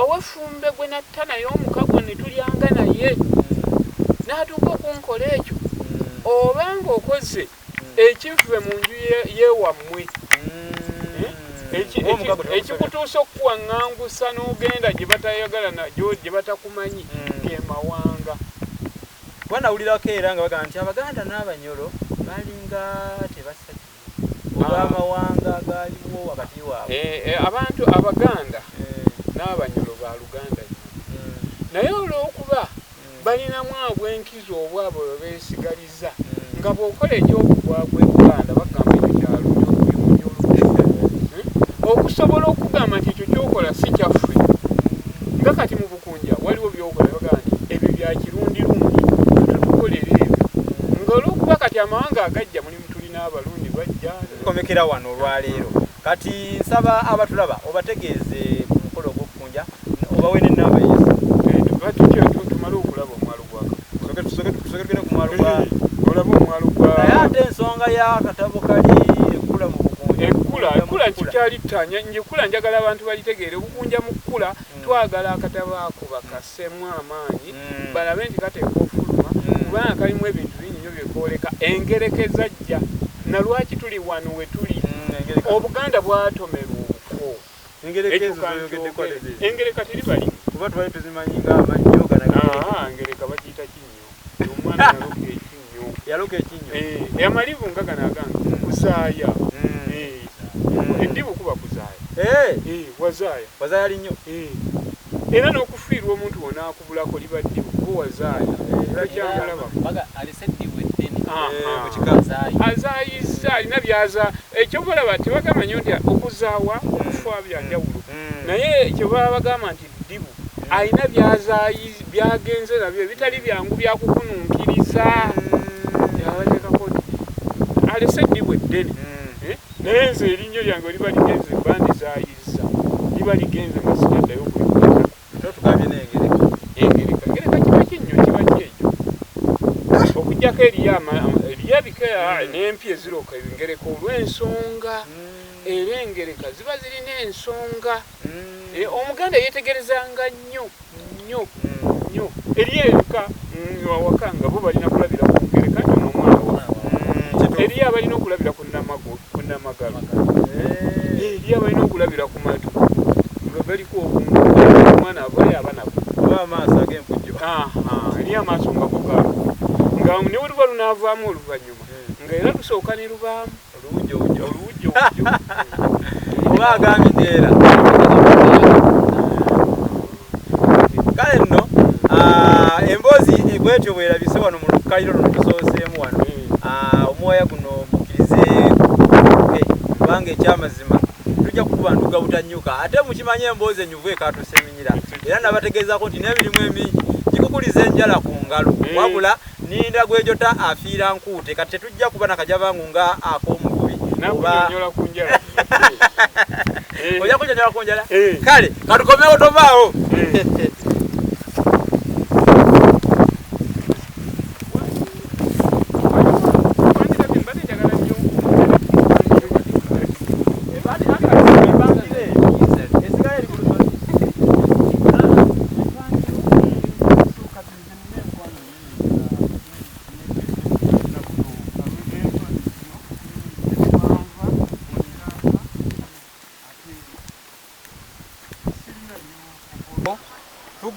owefumbe gwe natta naye omukago ne tulyanga naye n'atuuka okunkola ekyo oba ng'okoze ekive mu nju yewammwe ekikutuusa okuwaŋŋangusa n'ogenda gye batayagala gye batakumanyi gemawanga banawulirako era nga bagamba nti Abaganda n'Abanyoro balinga tebasajja oba amawanga gaaliwo wakati waabwe abantu Abaganda n'Abanyoro ba Luganda naye olw'okuba balinamu abwenkizo obwabo bebeesigaliza nga bw'okola ekyokugwagwa egganda bagamba ekyo kyalo okusobola okugamba nti ekyo kyokola si kyaffe nga kati mu Bukunja waliwo byokola bagamba nti ebyo bya kirundirundi tutukolera ebyo nga olw'okuba kati amawanga agajja mulimu tulina abalundi bajja komekera wano olwaleero kati nsaba abatulaba obategeeze ku mukolo gw'Obukunja obawe n'ennamba yesu tumale okulaba omwalo gwaka tusokere ku mwalo gwa olaba omwalo gwa naye ate ensonga y'akatabo kali ekkula mu Bukunja ekkula kikyali ttanya njekula njagala abantu balitegeere Obukunja mu kkula twagala akatabo ako bakassemu amaanyi balabe nti kateeka ofuluma kubanga kalimu ebintu binyinyo byekooleka engerekeza jja na lwaki tuli wano we tuli Obuganda bwatomerwa obuko engereka teri bali kuba twali tuzimanyi ng'amannyo engereka bagiyita kinnyo omwana yaloka ekinnyo amalivu nga gano aganga kuzaaya eddibu kuba kuzaaya wazaaya linnyo era n'okufiirwa omuntu wona akubulako liba ddibu kuba wazaaya takyamulaba azaayiza alina byaza ekyobalaba tebagamba nyo nti okuzaawa okufa byanjawulo naye ekyo baba bagamba nti ddibu alina byagenze nabyo bitali byangu byakukununkiriza yabateekako alese ddibu eddene naye nze erinnyo lyange liba ligenze bandi zaayiza liba ligenze nga sijaddayo tugambye engereka kiba kinnyo kiba kyekyo okujjako eryebika n'empya eziroka engereka olw'ensonga era engereka ziba zirina ensonga omuganda yeetegerezanga nnyo eryebika awaka nga bo balina kulabira ku ngereka nti n'omwana wafe eri abalina okulabira ku nnamagalo eri abalina okulabira ku matu nga galiko omwana avale abanabo amaaso ag'empujjo eri amaaso nga gogaalo nga ne we luba lunaavaamu oluvannyuma nga era lusooka ne lubaamu oluwujjo oba agambye era kale nno emboozi bwetyo bwerabise wano mu lukaliro luno tusooseemu wano omwoya guno mukkirize kubanga ekyamazima tujja kukuba nduga butanyuka ate mukimanye emboozi enyuvu ekatuseeminyira era nabategeezako nti n'emirimu emingi gikukuliza enjala ku ngalo wabula ninda gwejota afiira nkuute kati tetujja kuba nakajabangu nga ak'omukubi nakunyonyola ku njala ojja kunyonyola ku njala kale katukomewo tovaawo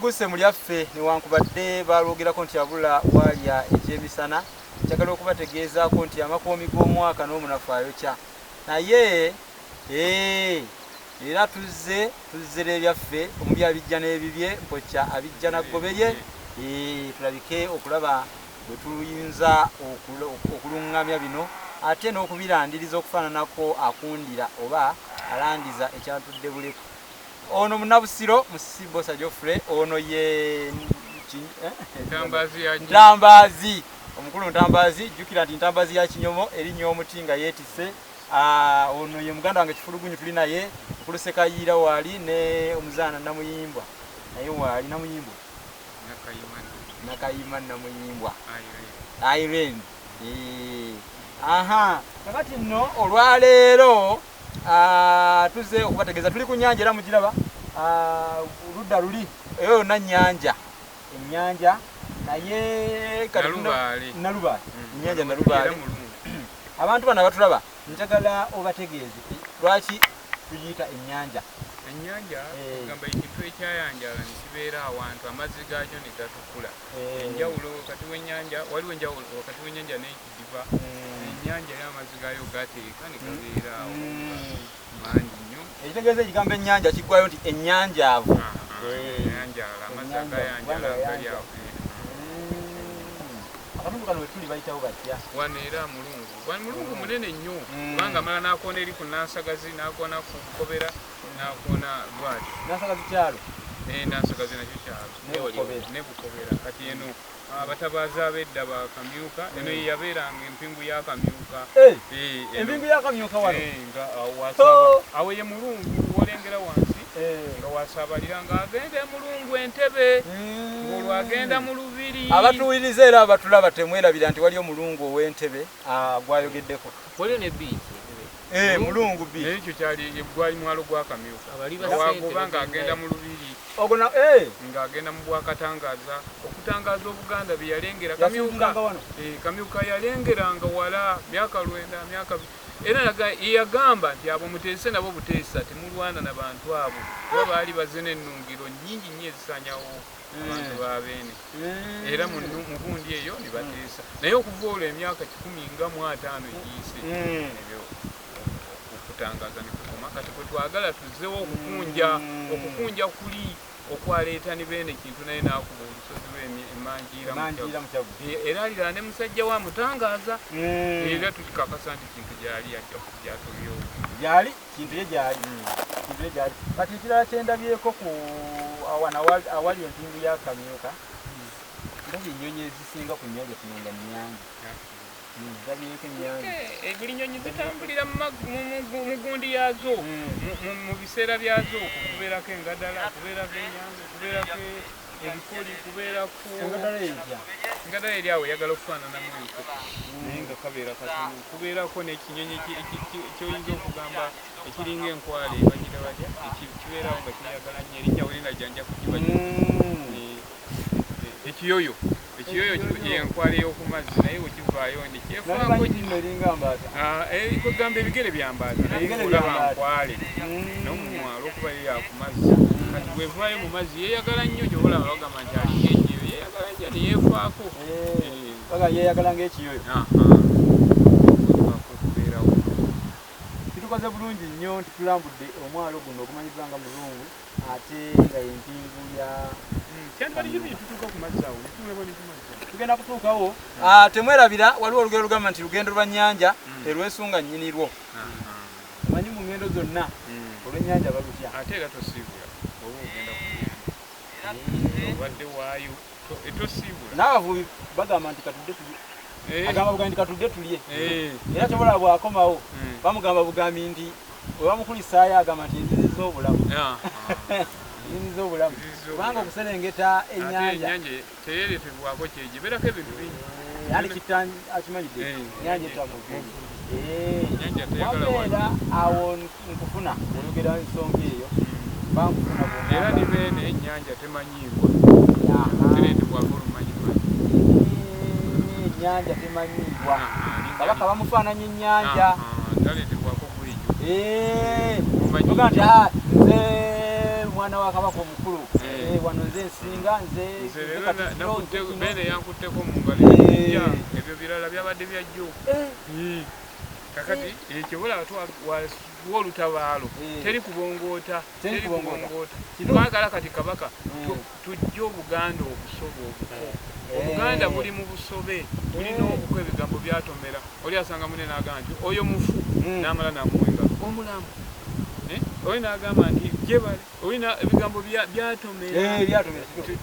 tuguse mu lyaffe newankubadde balwogerako nti abula walya ekyemisana njagala okubategeezaako nti amakoomi g'omwaka n'omunafu ayokya naye era tuzzera ebyaffe omuli abijja n'ebibye mpokya abijja naggoberye tulabike okulaba bwe tuyinza okuluŋŋamya bino ate n'okubirandiriza okufaananako akundira oba alandiza ekyantudde buleku ono munabusiro musibosa Geoffrey ono ye ntambazi omukulu ntambazi jukira nti ntambazi ya kinyomo erinnya omuti nga yeetisse ono ye muganda wange Kifulugunyu tuli naye okulusekayira waali ne omuzaana namuyimbwa naye waali namuyimbwa nakayima namuyimbwa Irene kakati nno olwaleero tuze okubategeeza tuli ku nnyanja era mugiraba ludda luli eyo yonna nnyanja ennyanja naye nalubaale ennyanja nalubaale abantu bano abatulaba njagala obategeeze lwaki tugiyita ennyanja gamba ekintu ekyayanjala nekibeera awantu amazzi gaakyo ne gatukula enjawulo wakati w'ennyanja waliwo enjawulo wakati w'ennyanja n'ekidiba ennyanja era amazzi gaayo gateeka ne gabeera awo mangi nnyo ekitegeeza ekigambo ennyanja kiggwayo nti ennyanjaavu gayanjala amazzi agayanjala gali awo. Akatundu kano wetuli bayitawo batya? Wano era mulungu munene nnyo kubanga mala nakoona eri ku Nansagazi nakoona ku Bukobera nakoona lwati. Nansagazi kyalo? Nansagazi nakyo kyalo ne Bukobera kati eno abatabaazi ab'edda ba Kamyuka eno yabeeranga empingu ya Kamyuka. Empingu ya Kamyuka wano? Nga wasaba awo ye mulungu olengera wansi nga wasaabalira nga agenda mulungu Entebe ng'olwo agenda mu Lubiri. Abatuwiriza era abatulaba temwerabira nti waliyo mulungu ow'Entebe gwayogeddeko. Waliyo ne biiki. Mulungu bi ekyo kyali gwali mwalo gwa Kamyuka wagobanga agenda mu Lubiri ogona ng'agenda mu Bwakatangaza okutangaza Obuganda bye yalengera Kamyuka yalengeranga wala myaka 9 myaka era yagamba nti abo muteese nabo buteesa temulwana n'abantu abo kuba baali bazene ennungiro nnyingi nnyo ezisanyawo abantu babeene era mu gundi eyo ne bateesa naye okuva olwo emyaka 15 egiyise ebyo okutangaza ne kukoma kati kwe twagala tuzzewo okukunja kuli okwaleeta ne beene kintu naye n'akuba olusozi lw'emanjiira mu Kyavu era alira ne musajja wa mutangaza era tukikakasa nti kintu gyali yajja kugyatulyo gyali kintu ye gyali kati ekirala kyendabyeko ku awali empingu ya Kamyuka ndabye ennyonyi ezisinga ku nnyanja tunonga mu nyanja. Buli nnyonyi zitambulira mu gundi yaazo mu biseera byazo kubeerako engadala kubeerako enyange kubeerako ebikoli kubeerako engadala eri awo eyagala okufaananamu enkoko naye nga kabeera katono kubeerako n'ekinyonyi kyoyinza okugamba ekiringa enkwale bagira batya kibeerawo nga kiyagala nnyo erinnya welinajjanja kukibaja ekiyoyo yenkwale y'okumazzi naye wekivaayo ndi kyefakugamba ebigere byambaata nayeolaba nkwale n'omumwa olwokuba yeya ku mazzi kati bwevaayo mu mazzi yeeyagala nnyo gyobalaba bagamba nti alinga ekiyoyo yeeyagala nnyo neyeefaako yeeyagala ng'ekiyoyo. Kubeerawo kitukoze bulungi nnyo nti tulambudde omwalo guno ogumanyibwa nga Mulungu ate nga y'empingu ya tugenda kutuukawo temwerabira waliwo olugero lugamba nti lugendo lwa nnyanja terwesunga nnyinirwo. Omanyi mu ngendo zonna olw'ennyanja balutya ate era tosiibula oba ogenda obadde waayo tosiibula n'abavubi bagamba nti katudde tulye agamba bugambi nti katudde tulye era kyobola bwakomawo bamugamba bugambi nti we bamukulisaayo agamba nti enzizi z'obulamu enzizi z'obulamu kubanga okuserengeta ennyanja teyeretebwako kyegibeerako ebintu bingi ali akimanyidde ennyanja etamuvu wabeera awo nkufuna olugera ensonga eyo bankufuna era ne beene ennyanja temanyiibwa teretebwako olumanyimanyi ennyanja temanyiibwa kabaka bamufaananya ennyanja taletebwako bwejo oga nti nze mwana wa kabaka omukulu wano nze nsinga nze beene yankutteko mu ngalo ebyo birala byabadde byajjo kakati ekyobola olutabaalo teri kubongoota twagala kati kabaka tujja Obuganda obusobe obuko Obuganda buli mu busobe bulina obuko ebigambo byatomera oli asanga munene agamba nti oyo mufu n'amala namuwenga omulamu oyo n'agamba nti jebale olina ebigambo byatomera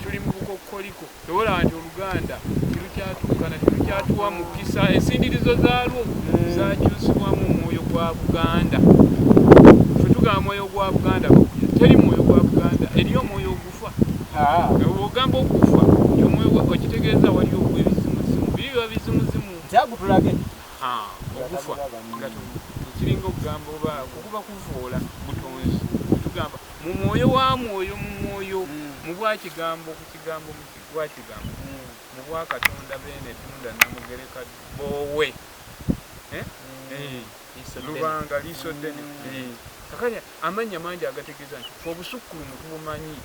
tuli mu bukokoliko tobola nti Oluganda tirukyatuukana tirukyatuwa mukisa ensindirizo zaalwo zakyusibwamu omwoyo gwa Buganda fe tugamba mwoyo gwa Buganda teri mwoyo gwa Buganda eriyo omwoyo ogufa ogamba okufa omwoyo okitegeeza waliyo ebizimuzimu biribiba bizimuzimu kyagutulage okufa kiringa okugamba oba kukuba kuvoola butonzi tugamba mu mwoyo wa mwoyo mu mwoyo mu bwakigambo ku kigambo mu bwakigambo mu bwakatonda beene tunda namugereka boowe lubanga liiso ddene kakati amannya mangi agategeeza nti obusukkulumu tubumanyi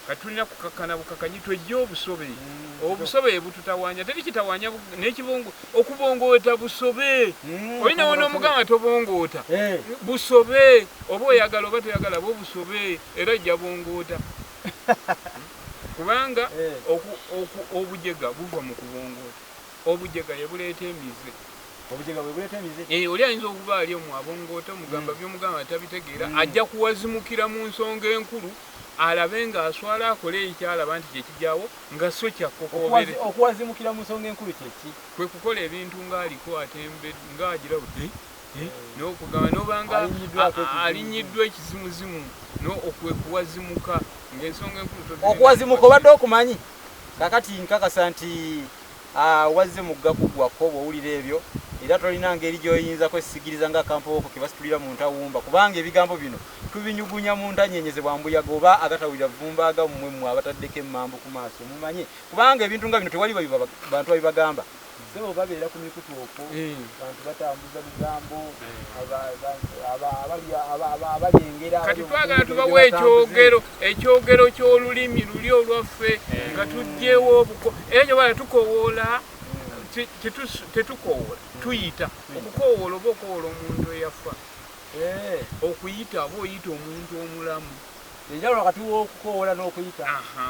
katulina kukakana bukakanyi twejje obusobe obusobe bututawanya teri kitawanya n'ekibongo okubongoota busobe olina wona omugamba tobongoota busobe oba oyagala oba toyagala bo busobe era ajja bongoota kubanga obujega buva mu kubongoota obujega yebuleeta emize obujega bwebuleeta emize oli ayinza okuba ali omu abongoota omugamba by'omugamba tabitegeera ajja kuwazimukira mu nsonga enkulu alabe ng'aswala akole ekyalaba nti kyekijjawo nga so kyakkokobere okuwazimukira mu nsonga enkulu kyeki kwe kukola ebintu ng'aliko atembe ng'agira n'okugamba n'obanga alinyiddwa ekizimuzimu okwekuwazimuka ng'ensonga enkulu okuwazimuka obadde okumanyi kakati nkakasa nti wazze mu ggakugwako bw'owulira ebyo era tolina ngeri gy'oyinza kwesisigiriza nga akampowoko ke basitulira mu ntawumba kubanga ebigambo bino tubinyugunya mu ntanyenyezebwa mbuyaga oba agatawulira vumba agammwe mmwe abataddeko emmambo ku maaso mumanye kubanga ebintu nga bino tewali bantu babibagamba sebo babeera ku mikutu okwo bantu batambuza bigambo abalyengera kati twagala tubawe ekyogero ky'olulimi luli olwaffe nga tuggyewo obuko ekyo bala tukowoola tetukowoola tuyita okukowoola oba okowoola omuntu eyafa okuyita aba oyita omuntu omulamu enjawulo wakati w'okukowoola n'okuyita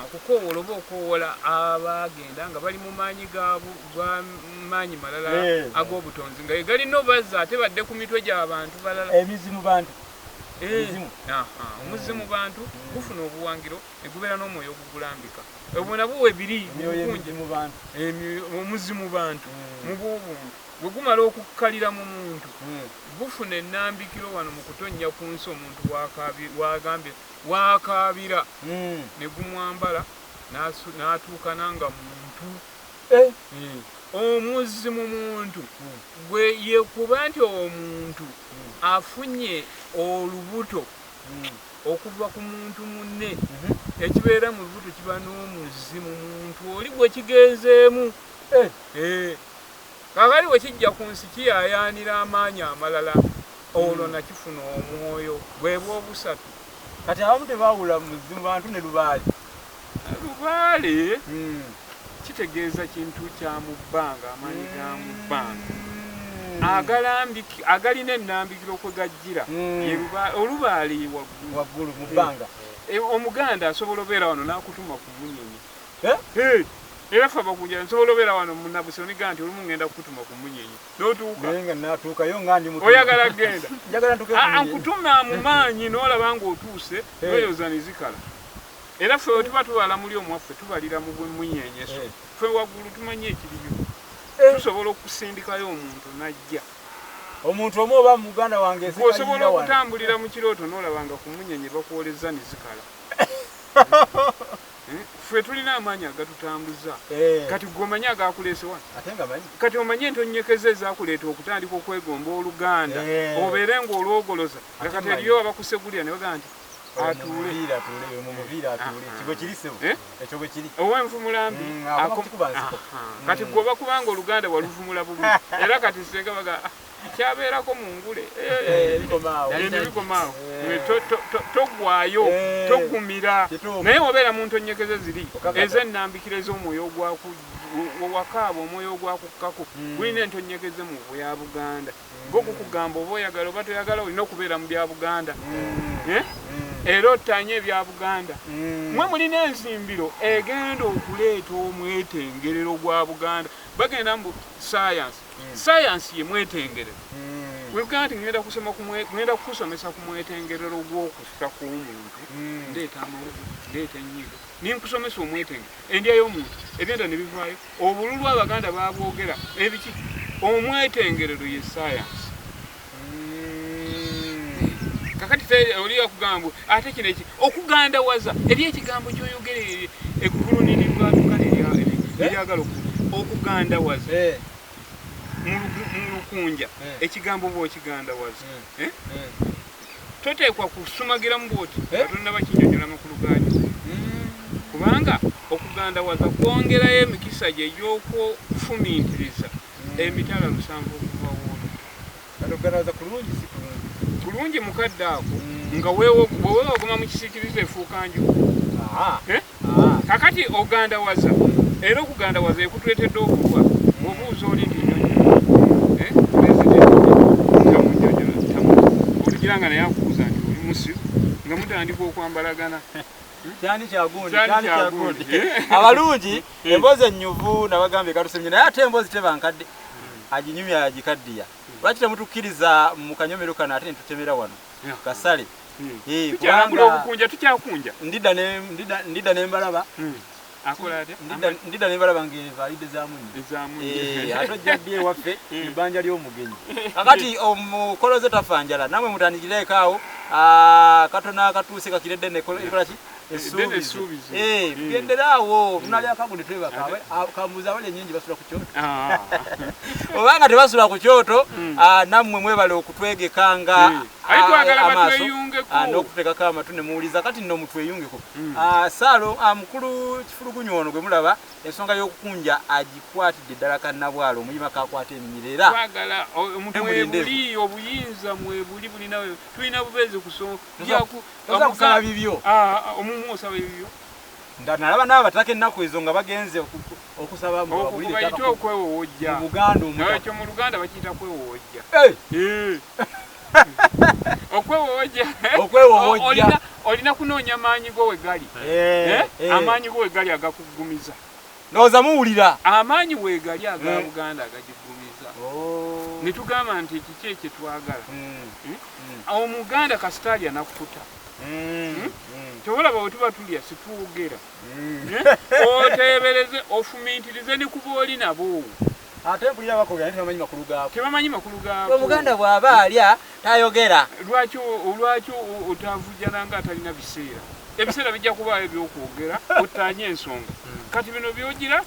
okukowoola oba okowoola abagenda nga bali mu maanyi maanyi malala ag'obutonzi nga galina obazza ate badde ku mitwe gy'abantu balala emizimu bantu omuzimu bantu gufuna obuwangiro negubeera n'omwoyo ogugulambika obwo nabwo biri omuzimu bantu mu bwobuntu bwe gumala okukkalira mu muntu gufuna ennambikiro wano mu kutonnya ku nsi omuntu wagambye wakaabira ne gumwambala n'atuuka nanga muntu omuzimu muntu gwe yekuba nti omuntu afunye olubuto okuva ku muntu munne ekibeera mu lubuto kiba n'omuzimu muntu oli gwe kigenzeemu kakali bwe kijja ku nsi kiyayaanira amaanyi amalala olwo nakifuna omwoyo bwe bw'obusatu kati abamu tebawula muzimu bantu ne lubaale kitegeeza kintu kya mu bbanga amaanyi ga mu bbanga agalina ennambikiro kwe gajjira olubaale waggulu mu bbanga omuganda asobola obeera wano n'akutuma ku munyenyi era fe abakunja nsobola obeera wano munabuse oniga nti olumu ngenda kukutuma ku munyenyi n'otuukaoyagala genda ankutuma mu maanyi n'olaba ng'otuuse weeyoza ne zikala era ffe tuba tubala muli omwaffe tubalira mu munyenyeso ffe waggulu tumanye ekiriyo tusobola okusindikayo omuntu najja omuntu omu oba muganda wange osobola okutambulira mu kirooto n'olabanga ku munyenye bakwoleza ne zikala ffe tulina amaanyi agatutambuza kati gomanye agakuleese wano kati omanye entonyekeze ezakuleeta okutandika okwegomba oluganda obeere ng'olwogoloza nga kati eriyo abakusegulira ne bagaa nti ow'envumulambi kati gwoba kubanga oluganda waluvumula bubi era kati senga baga kyabeerako mu ngule nebikomaawo togwayo togumira naye wobeera mu ntonyekeze ziri ez'ennambikiro ez'omwoyo wakaaba omwoyo ogwakukkako gulina entonyekeze mu bya Buganda gokukugamba oba oyagala oba toyagala olina okubeera mu bya Buganda era otanye ebya Buganda mwe mulina enzimbiro egenda okuleeta omwetengerero gwa Buganda bagenda mu sayansi ye mwetengerero webuganda nti ngenda kukusomesa ku mwetengerero gw'okufa kw'omuntu ndeeta amawugu ndeeta ennyindo ninkusomesa omwetengero endya y'omuntu ebintu ne bivaayo obululu abaganda babwogera ebiki omwetengerero ye sayansi kakati oli akugamba ate kino okugandawaza eri ekigambo ky'oyogera ekkulunirirwa tukale eryagala okugandawaza mu lukunja ekigambo bwa okigandawaza toteekwa kusumagiramu bwoti katonda bakinyonyola amakulu gaakyo kubanga okugandawaza kwongerayo emikisa gye egy'okufumiitiriza emitala 7 okuva woolo katogandawaza kulungi si kulungi mukadde ako nga bweweewaguma mu kisiikirizo efuuka nju kakati oganda waza era okuganda waza ekutuletedde obulwa obuuza oli nti oligiranga naye akubuuza nti oli musiru nga mutandika okwambalagana kyani kyagundi abalungi emboozi ennyuvu nabagambye katusemye naye ate emboozi tebankadde aginyumya agikaddiya lwaki temutukkiriza mu kanyomero kano ate netutemera wano kasale tukyalambula obukunja tukyakunja ndidda nembalaba ndidda nembalaba ng'evalide zamunye ate ojjaddi ewaffe ebbanja ly'omugenyi kakati omukoloze tafanjala namwe mutandikireeko awo katona akatuuse kakiredde nekolaki essuubizi tugenderaawo tunali akagundi twebaka kambuuza abali ennyingi basula ku kyoto obanga tebasula ku kyoto nammwe mwebale okutwegekanga amaaso n'okuteekako amatu ne muwuliza kati nno mutweyungeko saalo mukulu Kifulugunyu ono gwe mulaba ensonga y'okukunja agikwatidde ddala kannabwalo omuyima kakwata eminyira era twagala mwebuli obuyinza mwebuli bulinawe tulina bubeezi kusaba bibyo omumu osaba ebibyo nalaba n'abataka ennaku ezo nga bagenze okusaba okubayita okwewowojja mu Buganda nawekyo mu Luganda bakiyita kwewowojja okwewowojja olina kunoonya maanyi go wegali amaanyi go wegali agakugumiza ndowooza muwulira amaanyi wegali aga Buganda agagigumiza netugamba nti kiki ekyetwagala omuganda kasitali anakukuta tobolaba bwe tuba tulya situwogera oteebereze ofumintirize ne kuba oli nabo ate mpulira bakolera tebamanyi makulu gaabo tebamanyi makulu gaabo omuganda bw'aba alya tayogera lwaki otavujjana nga atalina biseera ebiseera bijja kubaayo ebyokwogera ottaanye ensonga kati bino byogira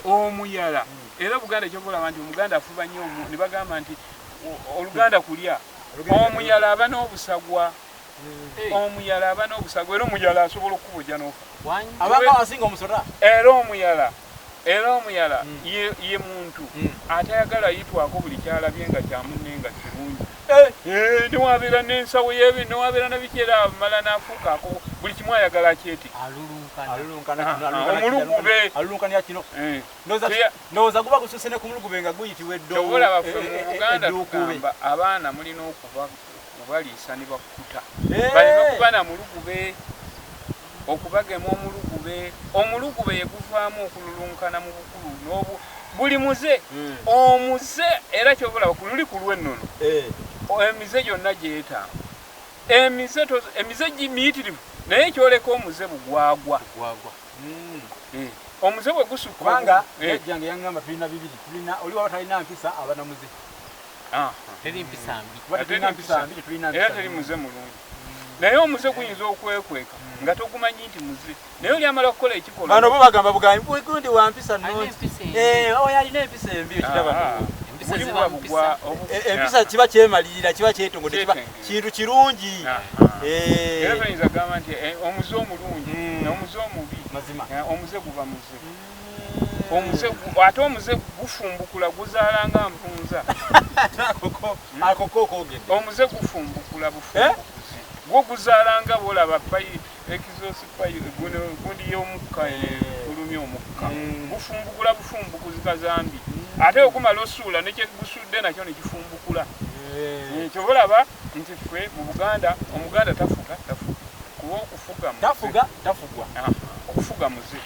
omuyala era Buganda ekyokulaba nti omuganda afuba nnyo ne bagamba nti oluganda kulya omuyala aba n'obusagwa era omuyala asobola okukubojja n'ofa abanga asinga omusota era omuyala ye muntu atayagala yitwako buli kyalabye nga kyamunne nga kirungi newabeera n'ensawo yebi newabeera nabikeera amala n'afuukaako buli kimu ayagala akyeti alulunkanira kino ndowooza guba gususe ne ku mulugube nga guyitibwa eddobo tobola baffe mu Buganda tugamba abaana mulina okubaliisa ne bakkuta baleme kuba na mulugube okubagema omulugube yeguvaamu okululunkana mu bukulu buli muze omuze era kyobulaba kululi ku lw'ennono emize gyonna gyetanga emize gimiyitirivu naye kyoleka omuze bugwagwa omuze bwe gusukka kubanga ejjange yangamba tulina bibiri oli waba talina mpisa aba na muze teri mpisa mbi era teri muze mulungi naye omuze guyinza okwekweka nga togumanyi nti muze naye oli amala okukola ekikolwa bano bo bagamba bugambi gundi wa mpisa nnungi oyo alina empisa embi ekitaba empisa kiba kyemalirira kiba kyetongodde kiba kintu kirungi era bayinza gamba nti omuze omulungi n'omuze omubi mazima omuze guba muze ate omuze gufumbukula guzaala nga mpunza akoko okogedde omuze gufumbukula bufumbukuzi gwo guzaala nga bolaba ekizosi gundi y'omukka kulumya omukka gufumbukula bufumbukuzi kazambi ate okumala osuula nekyegusudde nakyo nekifumbukula ekyo bolaba nti ffe mu Buganda omuganda tafuga kuba okufugwa okufuga muze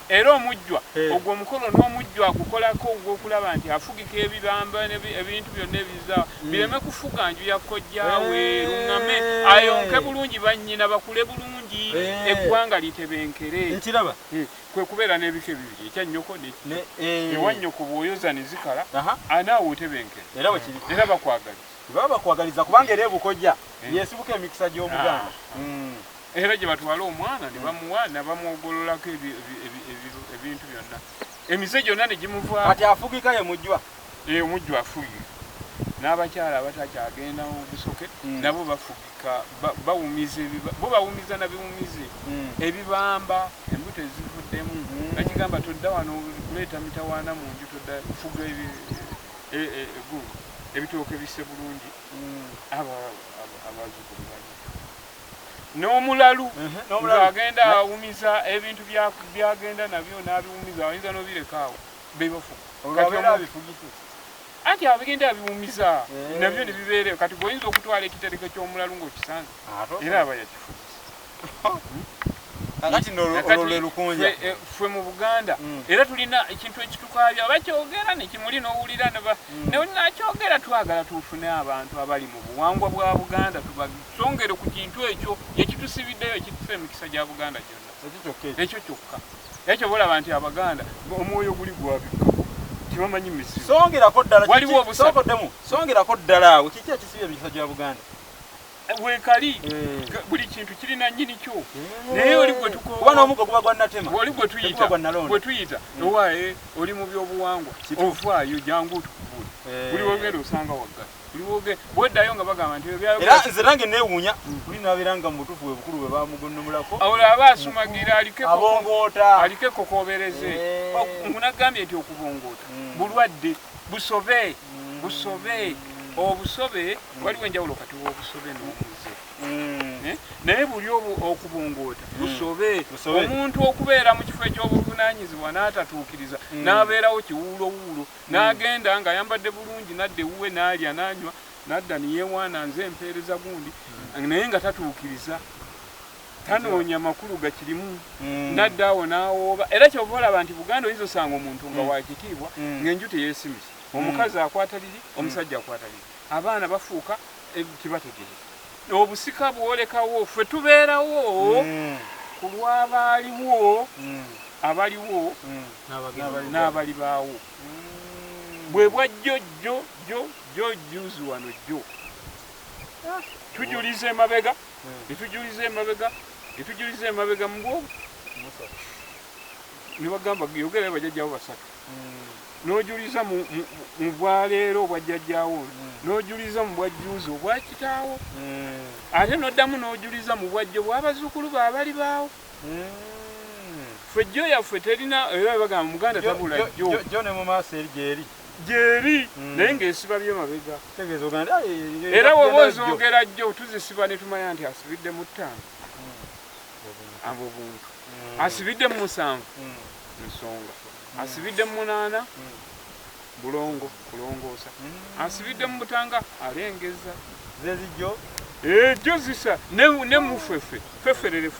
era omujjwa ogwo omukolo n'omujjwa agukolako ogw'okulaba nti afugika ebibamba ebintu byonna ebiza bireme kufuga nju ya kojjaawe luŋŋame ayonke bulungi bannyina bakule bulungi eggwanga litebenkere nkiraba kwe kubeera n'ebika ebibiri ekya nnyoko ewa nnyoko bw'oyoza ne zikala anaawe otebenkere era bakwagaliza kubanga era ebukojja yeesibuka emikisa gy'omuganda era gye batwala omwana ne bamuwa ne bamwogololako ebintu byonna emize gyonna ne gimuvaamu kati afugika ye mujjwa omujjwa afugika n'abakyala abatakyagenda mu busoke nabo bafugika bo bawumiza na biwumize ebibamba embuto ezivuddemu nakigamba todda wano kuleeta mitawaana mu nju todda fuga ebitooke bisse bulungi abazukulu n'omulalu ng'agenda awumiza ebintu byagenda nabyo n'abiwumiza ayinza n'obireka awo bebafuga anti abigenda abiwumiza nabyo ne bibeereyo kati gwoyinza okutwala ekitereke ky'omulalu ng'okisanze era aba yakifuza kakati n'olwo lukunja ffe mu Buganda era tulina ekintu ekitukaabya bakyogera nekimuli n'owulira nakyogera twagala tufune abantu abali mu buwangwa bwa Buganda tubasongere ku kintu ekyo ekitusibiddeyo ekitufa emikisa gya Buganda gyonna ekyo kyokka ekyo bolaba nti Abaganda omwoyo guli gwabikka tibamanyi misibo songerako ddala awe kiki ekisibya emikisa gya Buganda wekali buli kintu kirina nnyini kyo naye oli gwe kuba n'omuggo guba gwa Natema oli gwe tuyita owaye oli mu byobuwangwa ovaayo jangu tukubule buli wogenda osanga waggala buli wogenda bweddayo nga bagamba nti era nze nange neewuunya buli nabeera nga mu butuufu bwe bukulu bwe bamugonnomulako awo aba asumagira abongoota aliko kokobereze ngunagambye nti okubongoota bulwadde busobe obusobe waliwo enjawulo kati w'obusobe n'omuze naye buli okubongoota busobe omuntu okubeera mu kifo ekyobuvunaanyizibwa n'atatuukiriza n'abeerawo kiwuulowuulo n'agenda ng'ayambadde bulungi nadda ewuwe n'alya n'anywa nadda niyeewaana nze empeereza gundi naye nga tatuukiriza tanoonya makulu gakirimu nadda awo n'awooba era kyova olaba nti Buganda oyinza osanga omuntu nga wakitiibwa ng'enju teyeesimisa omukazi akwata liri omusajja akwata liri abaana bafuuka tibategeera obusika bwolekawo ffe tubeerawo ku lw'abaaliwo abaliwo n'abali baawo bwe bwa jjo juzi wano jjo tujuliza emabega etujuliza emabega mu bwobu ne bagamba yogera bajjajjawo basatu n'ojuliza mu bwaleero obwajjajjaawo n'ojuliza mu bwajjuuzi obwakitaawo ate n'oddamu n'ojuliza mu bwajjo bw'abazzukulu baabali baawo ffe jjo yaffe terina era bagamba Muganda tabula jjo ne mu maaso eri gyeri naye ng'esiba byemabega era woba ozoogera jjo tuzisiba ne tumanya nti asibidde mu ttaano abo buntu asibidde mu 7 nsonga asibidde mu 8 bulongo kulongoosa asibidde mu Butanga alengeza zezijjo jjo zisa ne mufefe feferere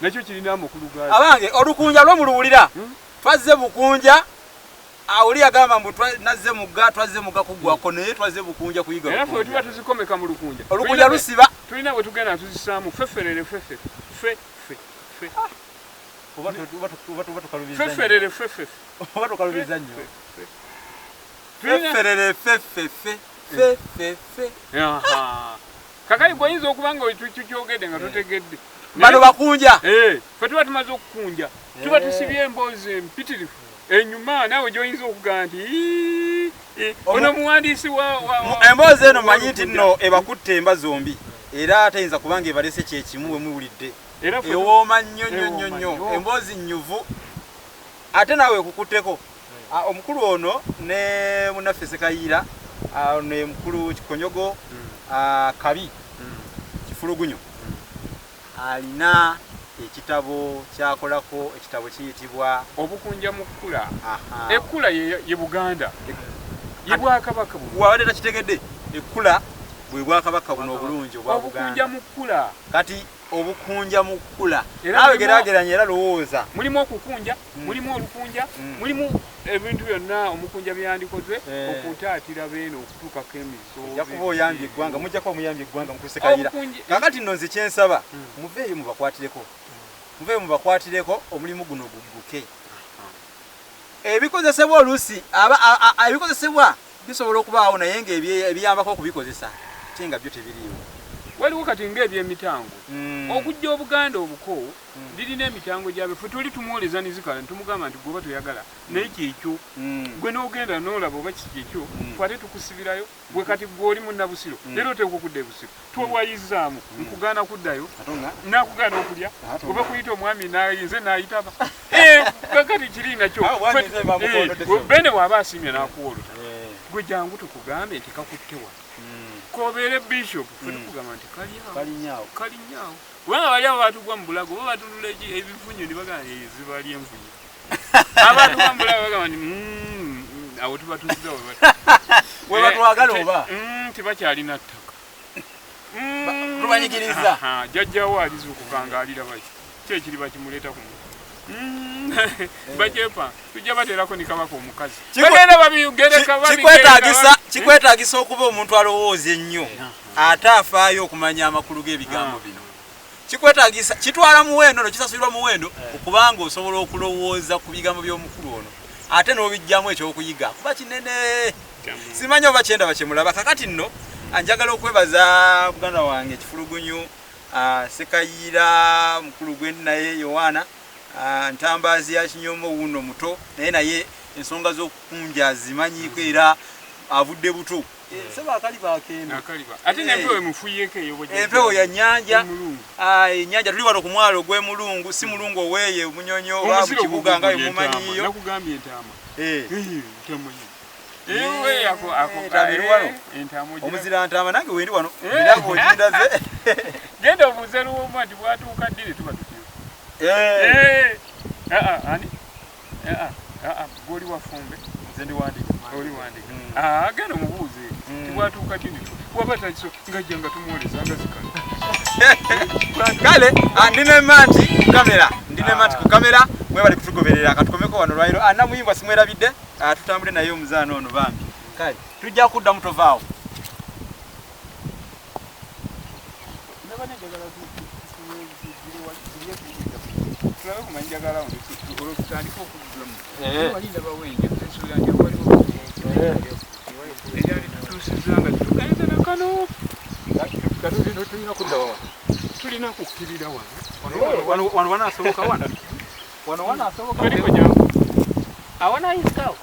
nakyo kirina amakulu gayo abange olukunja lwomuluwulira twazze Bukunja awuli agamba mbu nazze mugga twazze mugga kugwako naye twazze Bukunja kuyiga era ffe tuba tuzikomeka mu lukunja olukunja lusiba tulina bwe tugenda tuzisaamu feferere fefe oba tukalubiza feferere oba tukalubiza nnyo fefe kakali bw'oyinza okuba nga kyogedde nga totegedde bano bakunja ffe tuba tumaze okukunja tuba tusibye emboozi empitirifu enyuma naawe gy'oyinza okugaa nti ono muwandiisi emboozi eno manyi nti nno ebakutte emba zombi era tayinza kubanga ebalese kyekimu we muwulidde ewooma nnyo emboozi nnyuvu ate naawe ekukutteko omukulu ono ne munaffe Sekayiira ne mukulu Kikonyogo Kabi Kifulugunyu alina ekitabo kyakolako ekitabo kiyitibwa Obukunja mu kkula ekkula ye Buganda ye Bwakabaka wabadde takitegedde ekkula bwe Bwakabaka buno obulungi obwa Buganda obukunja mu kkula kati obukunja mu kkula naawe geraageranya era lowooza mulimu okukunja mulimu olukunja mulimu ebintu byonna omukunja byandikoze okutaatira beeno okutuukako emizo yakuba oyambye eggwanga mujjako omuyambye eggwanga mukusekayira kakati nno nze kyensaba muveeyo mubakwatireko omulimu guno gugguke ebikozesebwa oluusi ebikozesebwa bisobola okubaawo naye nga ebiyambako okubikozesa ate nga byo tebiriiwo waliwo kati ng'ebyemitango okujja Obuganda obuko lirina emitango gyabe ffe tuli tumwoleza nizikala nitumugamba nti gwoba toyagala naye kyekyo gwe n'ogenda n'olaba oba kikyekyo twate tukusibirayo gwe kati gw'oli munnabusiro leero oteekwa okudda ebusiro twewayizaamu nkugaana kuddayo nakugaana okulya oba kuyita omwami nze n'ayitaba kati kiri nakyo bene bw'aba asiimye n'akuwolota gwe jangu tukugambe nti kakutte wano kobere bishop kugamba nti kali nyaawo kubanga bali abo batugwa mu bulago bo batulula ebifunyo ne bagamba zibali enfunyo abantu ba mbulago bagamba nti awo tuba tuziza we batwagala oba tebakyalina ttaka tubanyigiriza jjajjawo alizuukukangaalira baki kyekiri bakimuleeta ku bajepa tujja bateerako ni kabaka omukazi bagenda babigereka kikwetaagisa okuba omuntu alowooza ennyo ate afaayo okumanya amakulu g'ebigambo bino kikwetaagisa kitwala muwendo no kisasulirwa muwendo okubanga osobola okulowooza ku bigambo by'omukulu ono ate n'obijjamu ekyokuyiga kuba kinene simanyi oba kyenda bakyemulaba kakati nno anjagala okwebaza muganda wange Kifulugunyu Sekayira mukulu gwendi naye Yohana ntambazi ya kinyomo wuno muto naye ensonga z'okukunja zimanyiko era avudde buto seba akali bakendo ate nempewo mufuyeko eyo empewo ya nyanja nyanja tuli wano ku mwalo gwe mulungu si mulungu oweeye munyonyo oba mu kibuga nga mumanyiyo nakugambye entaama omuzira ntama nange wendi wano mirabo ogindaze genda obuuze luwoma nti bwatuuka ddire tuba tutyo goli wafumbe nze ndi wandika oli wandika genda omubuuze tibwatuuka ddire waba takiso ngajja nga tumuwoleza nga zikala kale ndine manti ku kamera mwebali kutugoberera katukomeko wano lwairo namuyimbwa simwerabidde tutambule naye omuzaana ono bambi kale tujja kudda mutovaawo tulina kukkirira wano wanaasoboka wano wanaasoboka awanayinzikawo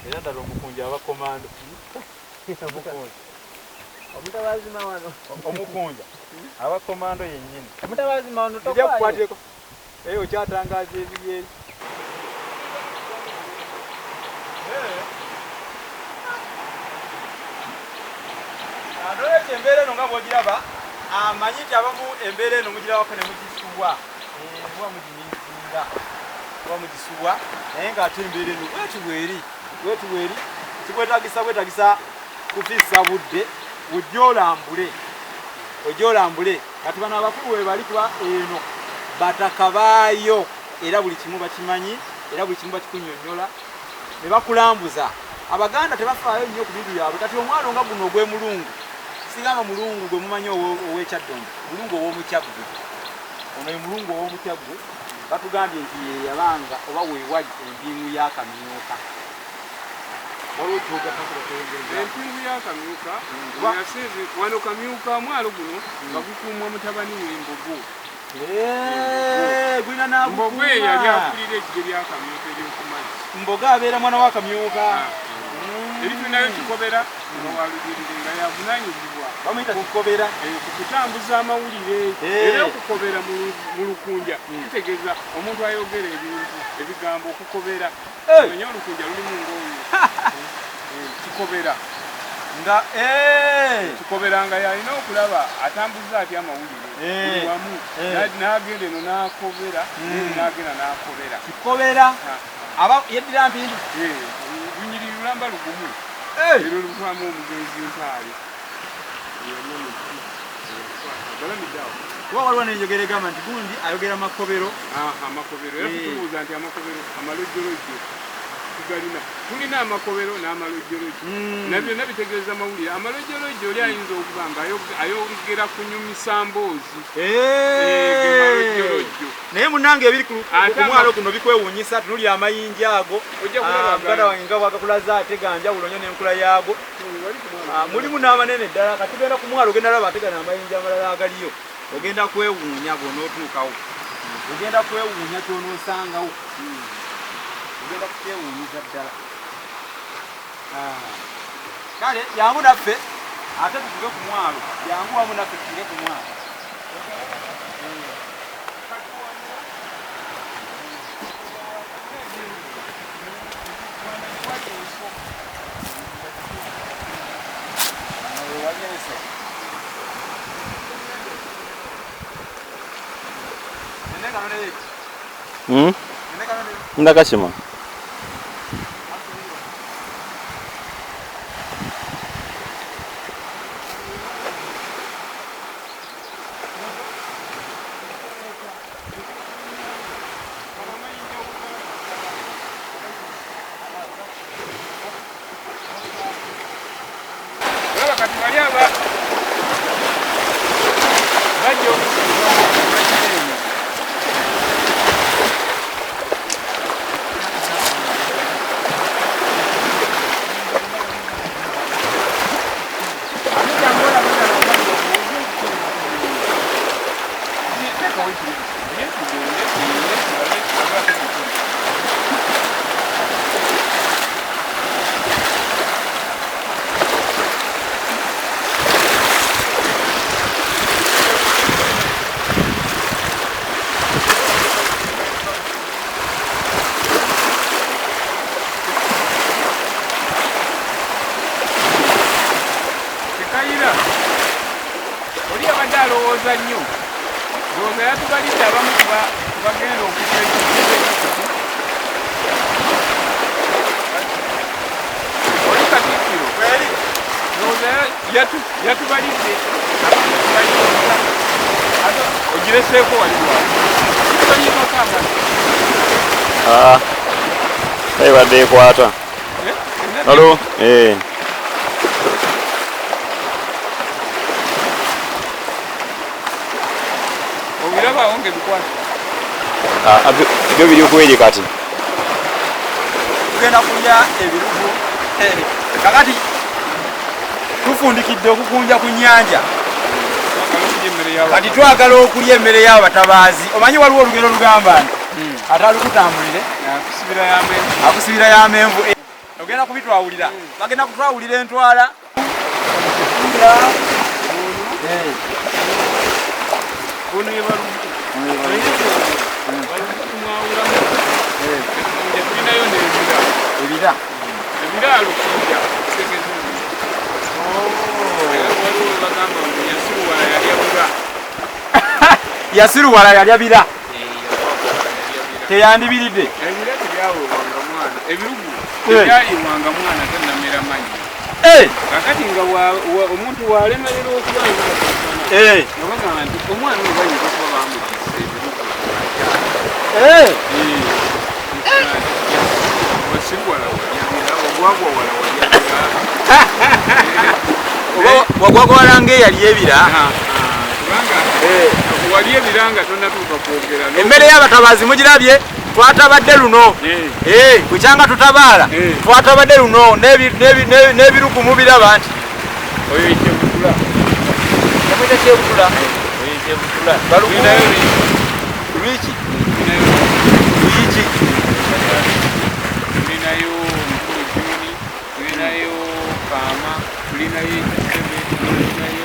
era ddala omukunja abakomando omutabazima wano omukunja abakomando yennyini omutabazima wano ojja kukwatireko okyatangaza ebibyeri nolwekyo embeera eno nga bwogiraba amanyi nti abamu embeera eno mugirabako ne mugisubwa oba mugiminzinga oba mugisubwa naye ng'ate embeera eno bwetu bweri kikwetagisa kufiisa budde ojja olambule kati bano abakulu we bali kuba eno bataka baayo era buli kimu bakimanyi era buli kimu bakikunnyonnyola ne bakulambuza abaganda tebafaayo nnyo ku bintu byabwe kati omwana nga guno ogw'emulungu sigamba mulungu gwe mumanyi ow'ekyaddongo mulungu ow'omukyaggu ono ye mulungu ow'omukyaggu batugambye nti ye yabanga oba weewali empiimu y'akamyuka empiimu y'akamyuka wano kamyuka mwalo guno nga gukuumwa mutabani w'embogo gwina nagukuuma mbogo eyo yali akulira ejje ly'akamyuka ery'okumazzi mbogo abeera mwana w'akamyuka eri tulinayo kikobera owalugirire nga yavunanyizibwa bamuyita kikobera kutambuza amawulire era okukobera mu lukunja kitegeeza omuntu ayogera ebintu ebigambo okukobera onye olukunja lulimu ng'oyo kikobera nga kikobera nga yalina okulaba atambuza atya amawulire wamu n'agenda eno n'akobera n'agenda n'akobera kikobera aba yeddira mpindu lunyiri lulamba lugumu ero luvaamu omugenzi ntaali kuba waliwo nenjogera egamba nti gundi ayogera makobero amakobero era tutubuuza nti amakobero amalojjolojjo tugalina tulina amakobero n'amalojjolojjo nabyo nabitegeeza amawulire amalojjolojjo oli ayinza okuba nga ayogera kunyumisa mboozi malojjolojjo naye munange ebiri ku mwalo guno bikwewuunyisa tunuli amayinja ago muganda wange nga bwagakulaza ate ganjawulo nnyo n'enkula yaago mulimu n'abanene ddala kati genda ku mwalo ogenda laba ategana amayinja amalala agaliyo ogenda kwewuunya bw'onootuukawo ogenda kwewuunya ky'onoosangawo ogenda kukyewuunyiza ddala Kale yangu naffe ate tutuge ku mwalo yangu wamu naffe tutuge ku mwalo. Ndakashima. Badde kwata. Halo, Obiraba onge bikwata. Byo biri okuwere kati. Tugenda kulya ebirugu. Kakati tufundikidde okukunja ku nnyanja. Kati twagala okulya emmere y'abatabaazi. Omanyi waliwo olugero lugamba nti atalukutambulire akusibira y'amenvu. Ogenda kubitwawulira. Bagenda kutwawulira entwala. Yasiruwala yalya bira. Teyandibiridde. Ebirugu ebyayiwanga mwana tannamera manyi. Kakati nga omuntu walemerera okubanga nabagamba nti omwana oyo bayinza okuba bamukisa ebirugu. Wasiruwala walyabira, wagwagwa wala walyabira. Wagwagwala ng'eyali ebira. Kubanga wali ebira nga tonnatuuka kwogera. Emmere y'abatabaazi mugirabye. Twatabadde luno. Kukyanga tutabaala. Twatabadde luno n'ebirugu mubiraba nti. Oyo ekyebutula. Yamwita kyebutula. Oyo ekyebutula. Lwiki. Tulinayo Omukulu, tulinayo Kaama, tulinayo Ekisebe, tulinayo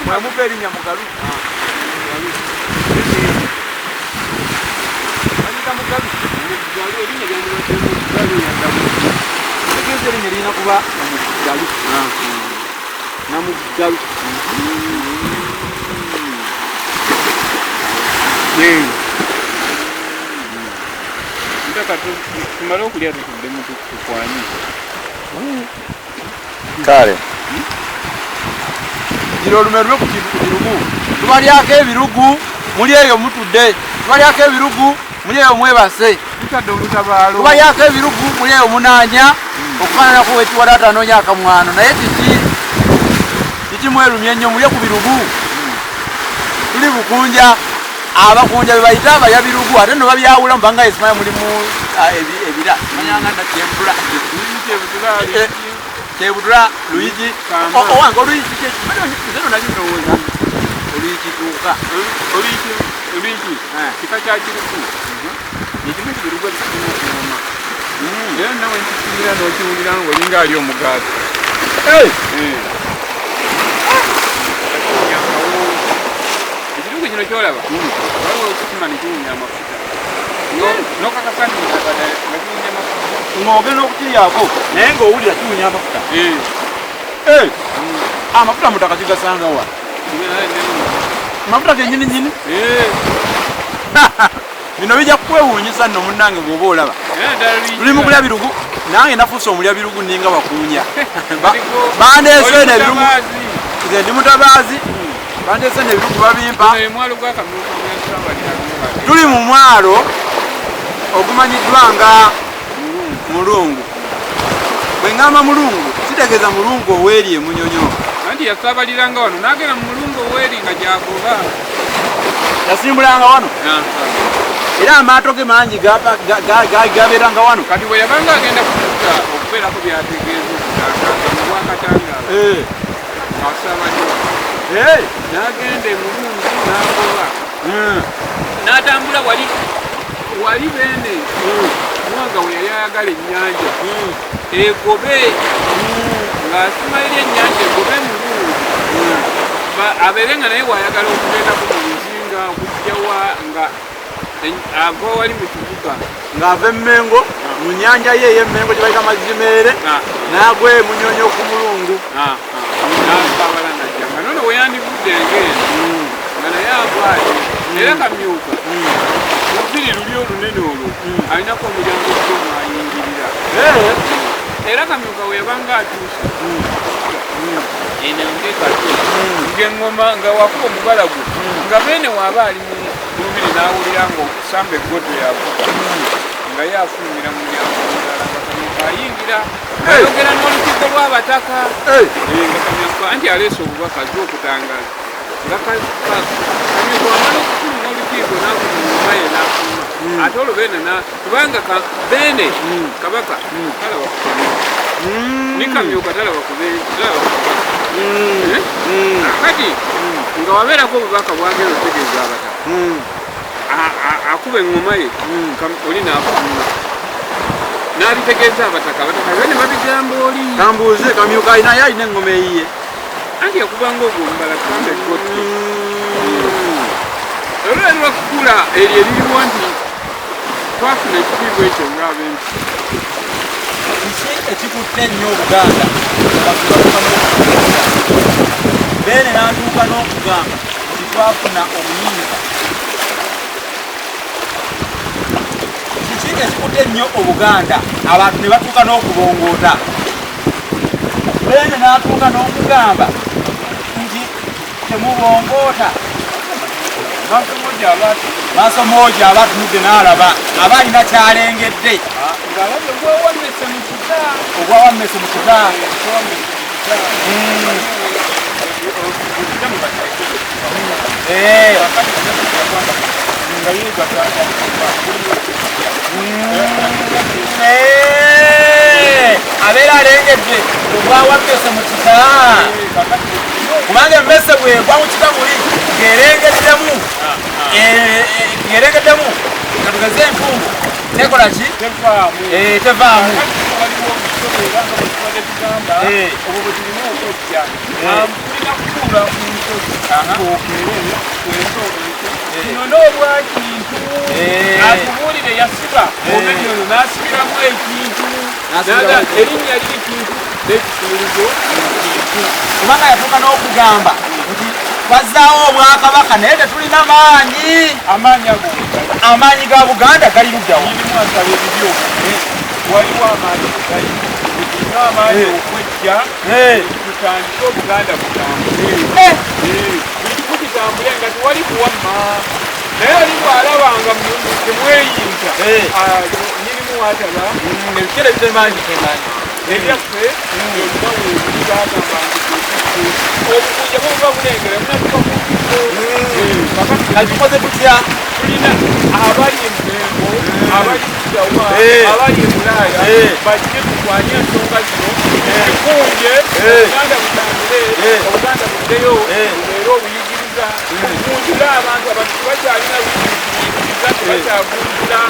mwemupa erinnya Mugalu. Erinnya lirina kuba Namugalu. Tumale okulya tutudde mu tukwani. Kale. Giro lume lwe ku kirugu. Tubalyako ebirugu muli eyo mutudde. Tubalyako ebirugu muli eyo mwebase. Tutadde olutabaalo. Tubalyako ebirugu muli eyo munaanya okufaanana ku wekiwala atanoonya akamwano naye kiki mwerumye nnyo muli ku birugu. Tuli bukunja abakunja bebayita abaya birugu ate no babyawula mubanga esimaya mulimu ebira manyanga nakebula Kebudra Luigi owange Luigi zeno nalinowoza Luigi tuka Luigi kika kya kirugu nikimu kirugu ekisinoma era nawe nkisinira n'okiwulira ng'olinga ali omugaazi. Ekirugu kino kyolaba waliwo okukima nekiwunya amafuta nokakasaniza nga kiwunya amafuta ng'ogenda okukiryako naye ng'owulira kiwunya amafuta. Amafuta mutaka kigasanga wa amafuta genyininyini bino bijja kwewuunyisa nno munnange bw'oba olaba tuli mu kulya birugu nange nafuuse omulya birugu ninga bakunja bandeese nebirugu nze ndi mutabaazi bandeese nebirugu babimpa. Tuli mu mwalo ogumanyiddwa nga Mulungu. Bwe ngamba Mulungu kitegeeza Mulungu oweeri emunyonyo. Anti yasaabaliranga wano n'agenda mu Mulungu oweeri nga gyagoba. Yasimbulanga wano era amaato ge mangi gabeeranga wano. Kati bwe yabanga agenda kutuuka okubeerako byategeeza okutanga mu bwakatangaala asaabalirwa n'agenda emulungu n'agoba n'atambula wali bene mwanga we yali ayagala ennyanja egobe ng'asimalira ennyanja egobe emulungu abeere nga naye wayagala okugendako mu luzinga okujjawa nga ava wali mu kibuga ng'ava emmengo mu nnyanja ye ey'emmengo gye bayita Mazimeere n'agwa emunyonyo ku Mulungu n'asaabala najja nga nono we yandivudde engeri nga naye agwaye era kamyuka lubiri luli olunene olwo alinako omulyango gw'omu ayingirira era kamyuka we yabanga atuuse enengekato ng'eŋŋoma nga wakuba omugalagu nga beene waaba ali mu lubiri n'awulira ng'okusamba eggoto yavuga nga ye afulumira mu mulyango omulala nga kamyuka ayingira ayogera n'olukiiko lw'abataka nga kamyuka anti aleese obubaka azze okutangaza nga kamyuka wamala okufuluma olukiiko n'afuluma ye n'afuluma ate olwo beene kubanga beene kabaka talaba kukamyuka ni kamyuka talaba kubaka kati nga wabeerako obubaka bwagenda otegeeza abataka akuba eŋŋoma ye oli n'afuluma n'abitegeeza abataka bene babigamba oli kambuuze kamyuka naye alina eŋŋoma eyiye anti yakubanga ogumbala kamba ekkotti olwo lwakukula eryo eririwo nti twafuna ekitiibwa ekyo ng'ab'ensi. Kiki ekikutte ennyo Obuganda beene n'atuuka n'okugamba nti twafuna obuyinza. Kiki ekikutte ennyo Obuganda abantu ne batuuka n'okubongoota beene n'atuuka n'okugamba nti temubongoota. Maaso moja abatunudde n'alaba aba alina kyalengedde ogwawammese mu kita abeera alengedde ogwawammese mu kita kubanga emmese bwegwa mu kita muli ngerengeddemu katugeze enfungu tekola ki tevaamu waliwo obusobe era nga bwetubadde tugamba obwo bwe tulina okwojja tulina kutuula mu nsozi okeere kwensozi kino n'olwa kintu atubuulire yasiba omenyono n'asibiramu ekintu erinnya liri kintu n'ekisuulizo kintu kubanga yatuuka n'okugamba nti bazzaawo obwakabaka naye tetulina maanyi amaanyi ga Buganda gali luddawo irimu asaba ebibyo waliwo amaanyi gali tulina amaanyi okwejja tutandike Obuganda butambule kitambule nga tewali kuwamma naye oli bw'alabanga temweyinza nyirimu wataba ebikere bitemanyi ebyaffe olina weebuli bagamba obukunja buba bulengera tukoze tutya tulina abali emulembo abali kujawa abali emulaaya bajje tukwanye ensonga zino ekunje obuganda butambule obuganda buddeyo era obuyigiriza kugunjula abantu bakyalina buyigiriza tebakyavunjula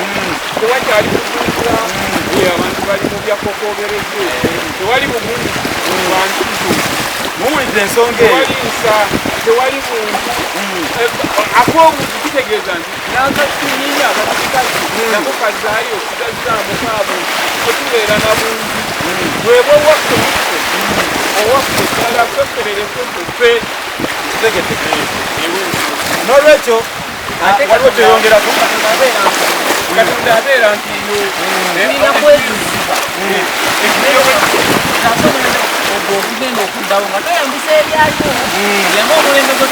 tewakyali kugunjula abantu bali mu byakokobereze tewali bugunju bantuzo muwulidde ensonga tewali nsa tewali muntu ak'omuntu kitegeeza nti n'akakinyinya akakikazi nako kazaayo kitazaamu kaabuntu otubeera na bungi bwebwe owaffe muffe owaffe ddala kwefferereffe ffe n'olwekyo waliwo kyeyongerako katonda abeera nti tulina kwezuzibwa ogwo okugenda okuddawo nga toyambisa ebyaliwo yanga omulembe gwe